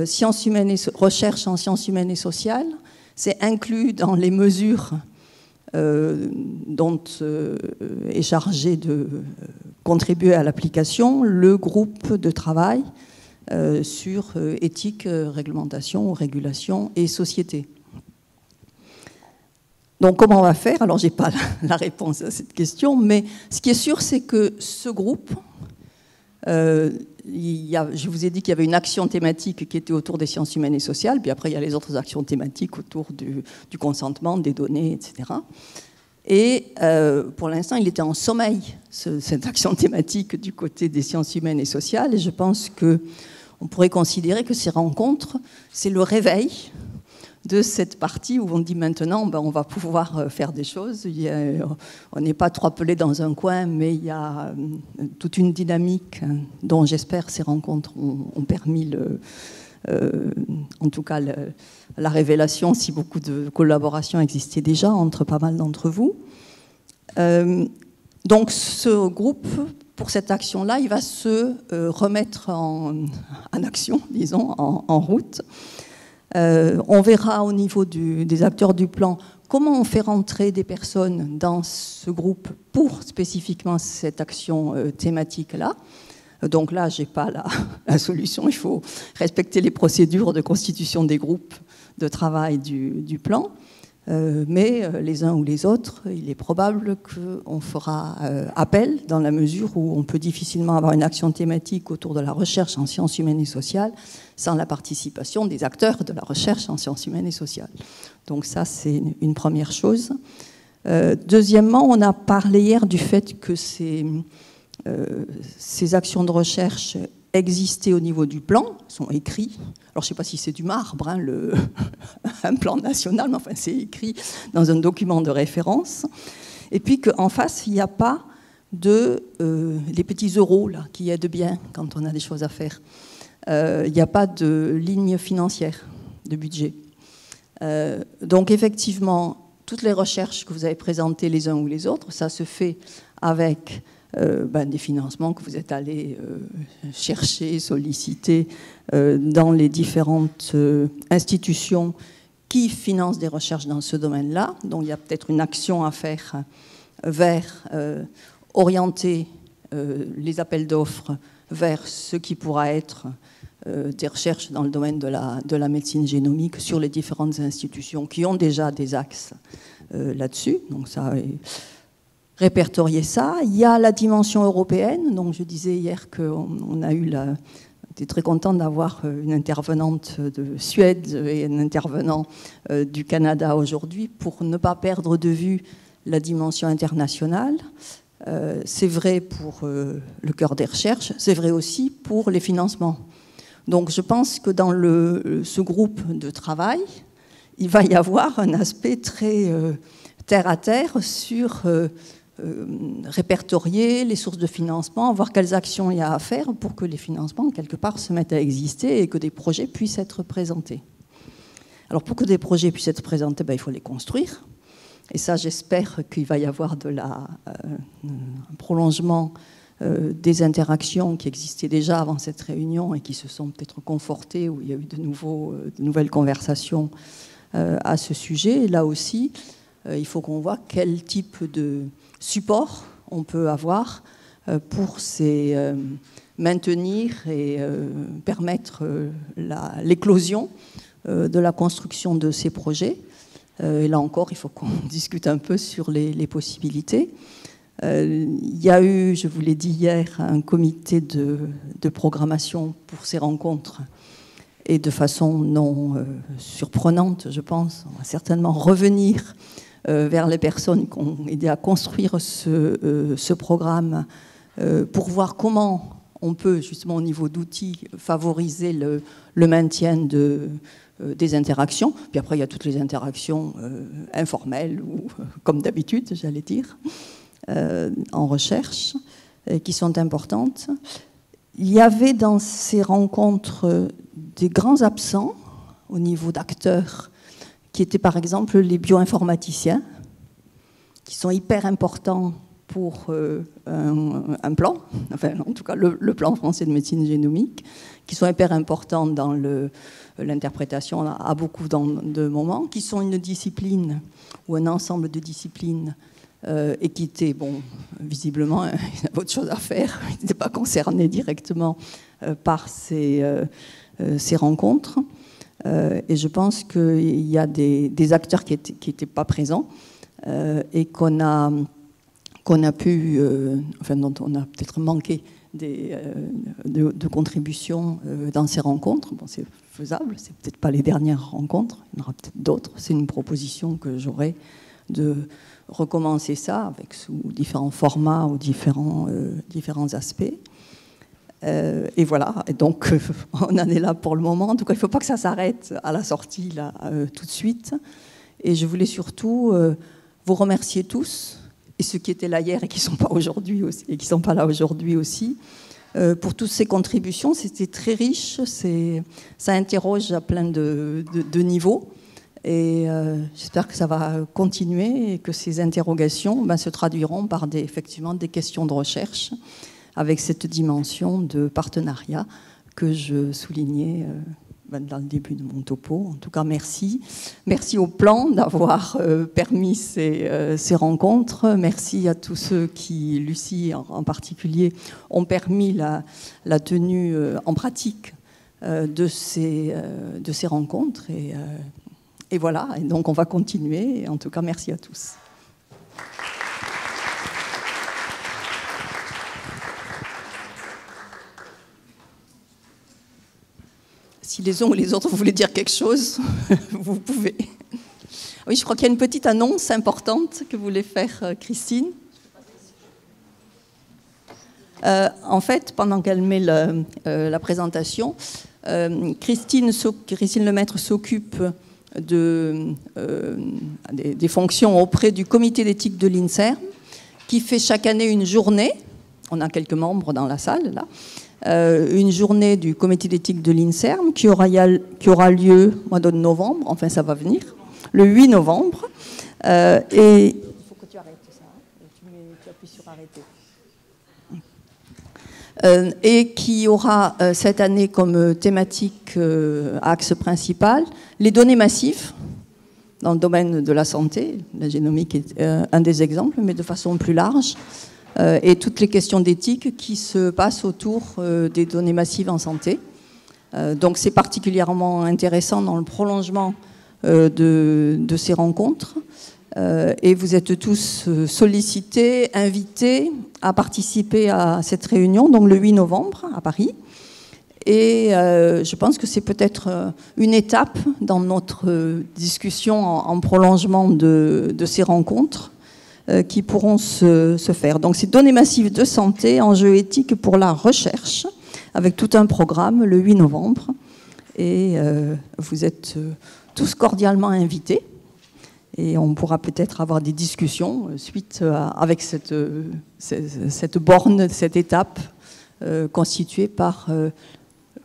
Sciences humaines recherche en sciences humaines et sociales, c'est inclus dans les mesures dont est chargé de contribuer à l'application le groupe de travail sur éthique, réglementation, régulation et société. Donc comment on va faire? Alors je n'ai pas la réponse à cette question, mais ce qui est sûr, c'est que ce groupe, je vous ai dit qu'il y avait une action thématique qui était autour des sciences humaines et sociales, puis après il y a les autres actions thématiques autour du consentement, des données, etc. Et pour l'instant, il était en sommeil, cette action thématique du côté des sciences humaines et sociales, et je pense qu'on pourrait considérer que ces rencontres, c'est le réveil de cette partie où on dit maintenant, on va pouvoir faire des choses. On n'est pas trop appelé dans un coin, mais il y a toute une dynamique dont j'espère ces rencontres ont permis, en tout cas, la révélation, si beaucoup de collaborations existaient déjà entre pas mal d'entre vous. Donc ce groupe, pour cette action-là, il va se remettre en action, disons, en route. On verra au niveau des acteurs du plan comment on fait rentrer des personnes dans ce groupe pour spécifiquement cette action thématique-là. Donc là, je n'ai pas la solution. Il faut respecter les procédures de constitution des groupes de travail du plan. Mais les uns ou les autres, il est probable qu'on fera appel dans la mesure où on peut difficilement avoir une action thématique autour de la recherche en sciences humaines et sociales sans la participation des acteurs de la recherche en sciences humaines et sociales. Donc ça, c'est une première chose. Deuxièmement, on a parlé hier du fait que ces actions de recherche existaient au niveau du plan, sont écrits. Alors je ne sais pas si c'est du marbre, un plan national, mais enfin c'est écrit dans un document de référence. Et puis qu'en face, il n'y a pas les petits euros là, qui aident bien quand on a des choses à faire. il n'y a pas de ligne financière de budget. Donc effectivement, toutes les recherches que vous avez présentées les uns ou les autres, ça se fait avec des financements que vous êtes allés chercher, solliciter dans les différentes institutions qui financent des recherches dans ce domaine-là. Donc il y a peut-être une action à faire vers orienter les appels d'offres vers ce qui pourra être des recherches dans le domaine de la médecine génomique sur les différentes institutions qui ont déjà des axes là-dessus. Donc ça, répertorier ça. Il y a la dimension européenne. Donc je disais hier qu'on a eu on était très content d'avoir une intervenante de Suède et un intervenant du Canada aujourd'hui pour ne pas perdre de vue la dimension internationale. C'est vrai pour le cœur des recherches, c'est vrai aussi pour les financements. Donc je pense que dans ce groupe de travail, il va y avoir un aspect très terre-à-terre sur répertorier les sources de financement, voir quelles actions il y a à faire pour que les financements, quelque part, se mettent à exister et que des projets puissent être présentés. Alors pour que des projets puissent être présentés, il faut les construire. Et ça, j'espère qu'il va y avoir un prolongement des interactions qui existaient déjà avant cette réunion et qui se sont peut-être confortées, où il y a eu de nouvelles conversations à ce sujet. Et là aussi, il faut qu'on voit quel type de support on peut avoir pour maintenir et permettre l'éclosion de la construction de ces projets. Et là encore, il faut qu'on discute un peu sur les possibilités. Il y a eu, je vous l'ai dit hier, un comité de programmation pour ces rencontres. Et de façon non surprenante, je pense, on va certainement revenir vers les personnes qui ont aidé à construire ce programme pour voir comment on peut, justement au niveau d'outils, favoriser le maintien des interactions. Puis après, il y a toutes les interactions informelles, ou comme d'habitude, j'allais dire, en recherche, qui sont importantes. Il y avait dans ces rencontres des grands absents au niveau d'acteurs, qui étaient par exemple les bioinformaticiens, qui sont hyper importants pour un plan, enfin en tout cas le plan français de médecine génomique, qui sont hyper importants dans l'interprétation à beaucoup de moments, qui sont une discipline ou un ensemble de disciplines et qui étaient, visiblement, il y avait autre chose à faire, ils n'étaient pas concernés directement par ces rencontres. Et je pense qu'il y a des acteurs qui n'étaient pas présents et qu'on a pu, dont on a peut-être manqué de contributions dans ces rencontres. Bon, c'est faisable, c'est peut-être pas les dernières rencontres, il y en aura peut-être d'autres. C'est une proposition que j'aurai de recommencer ça sous différents formats ou différents aspects. Et voilà, et donc on en est là pour le moment. En tout cas, il ne faut pas que ça s'arrête à la sortie là, tout de suite. Et je voulais surtout vous remercier tous, et ceux qui étaient là hier et qui ne sont pas aujourd'hui aussi, et qui sont pas là aujourd'hui aussi, pour toutes ces contributions. C'était très riche, ça interroge à plein de niveaux. Et j'espère que ça va continuer et que ces interrogations se traduiront par effectivement des questions de recherche avec cette dimension de partenariat que je soulignais dans le début de mon topo. En tout cas, merci. Merci au plan d'avoir permis ces rencontres. Merci à tous ceux qui, Lucie en particulier, ont permis la tenue en pratique de ces rencontres. Et voilà, et donc on va continuer. Et en tout cas, merci à tous. Si les uns ou les autres voulaient dire quelque chose, vous pouvez. Oui, je crois qu'il y a une petite annonce importante que voulait faire Christine. En fait, pendant qu'elle met la présentation, Christine Lemaître s'occupe des fonctions auprès du comité d'éthique de l'INSERM, qui fait chaque année une journée, on a quelques membres dans la salle là, une journée du comité d'éthique de l'INSERM qui aura lieu au mois de novembre, enfin ça va venir, le 8 novembre. Et il faut que tu arrêtes ça, tu appuies sur arrêter. Et qui aura cette année comme thématique axe principal les données massives dans le domaine de la santé. La génomique est un des exemples, mais de façon plus large. Et toutes les questions d'éthique qui se passent autour des données massives en santé. Donc c'est particulièrement intéressant dans le prolongement de ces rencontres. Et vous êtes tous sollicités, invités à participer à cette réunion, donc le 8 novembre à Paris. Et je pense que c'est peut-être une étape dans notre discussion en prolongement de ces rencontres qui pourront se faire. Donc c'est données massives de santé, enjeux éthiques pour la recherche, avec tout un programme le 8 novembre. Et vous êtes tous cordialement invités. Et on pourra peut-être avoir des discussions suite avec cette borne, cette étape constituée par le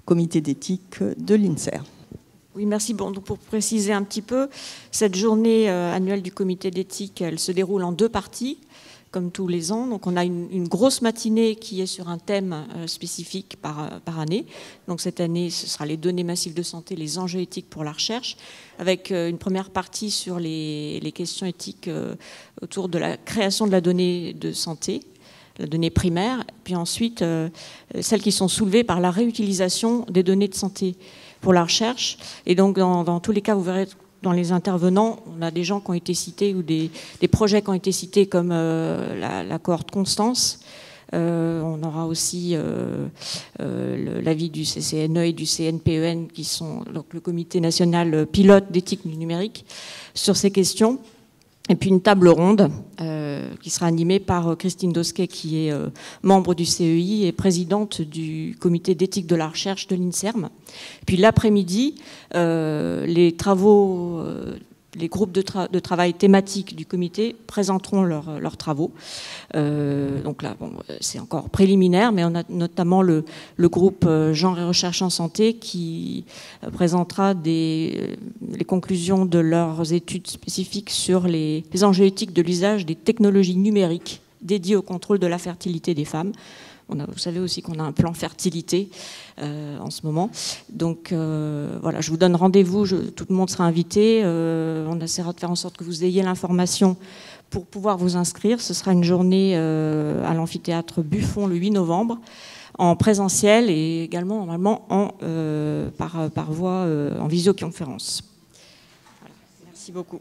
comité d'éthique de l'INSERM. Oui, merci. Bon, donc pour préciser un petit peu, cette journée annuelle du comité d'éthique, elle se déroule en 2 parties, comme tous les ans. Donc on a une grosse matinée qui est sur un thème spécifique par année. Donc cette année, ce sera les données massives de santé, les enjeux éthiques pour la recherche, avec une première partie sur les questions éthiques autour de la création de la donnée de santé, la donnée primaire, puis ensuite celles qui sont soulevées par la réutilisation des données de santé pour la recherche. Et donc dans tous les cas, vous verrez dans les intervenants, on a des gens qui ont été cités ou des projets qui ont été cités comme la cohorte Constance. On aura aussi l'avis du CCNE et du CNPEN, qui sont donc le comité national pilote d'éthique numérique, sur ces questions. Et puis une table ronde qui sera animée par Christine Dosquet, qui est membre du CEI et présidente du comité d'éthique de la recherche de l'INSERM. Puis l'après-midi, les travaux, les groupes de travail thématiques du comité présenteront leurs travaux. Donc là, bon, c'est encore préliminaire, mais on a notamment le groupe Genre et Recherche en Santé qui présentera les conclusions de leurs études spécifiques sur les enjeux éthiques de l'usage des technologies numériques dédiées au contrôle de la fertilité des femmes. Vous savez aussi qu'on a un plan fertilité en ce moment. Donc voilà, je vous donne rendez-vous, tout le monde sera invité. On essaiera de faire en sorte que vous ayez l'information pour pouvoir vous inscrire. Ce sera une journée à l'amphithéâtre Buffon le 8 novembre, en présentiel et également normalement par voie en visioconférence. Voilà. Merci beaucoup.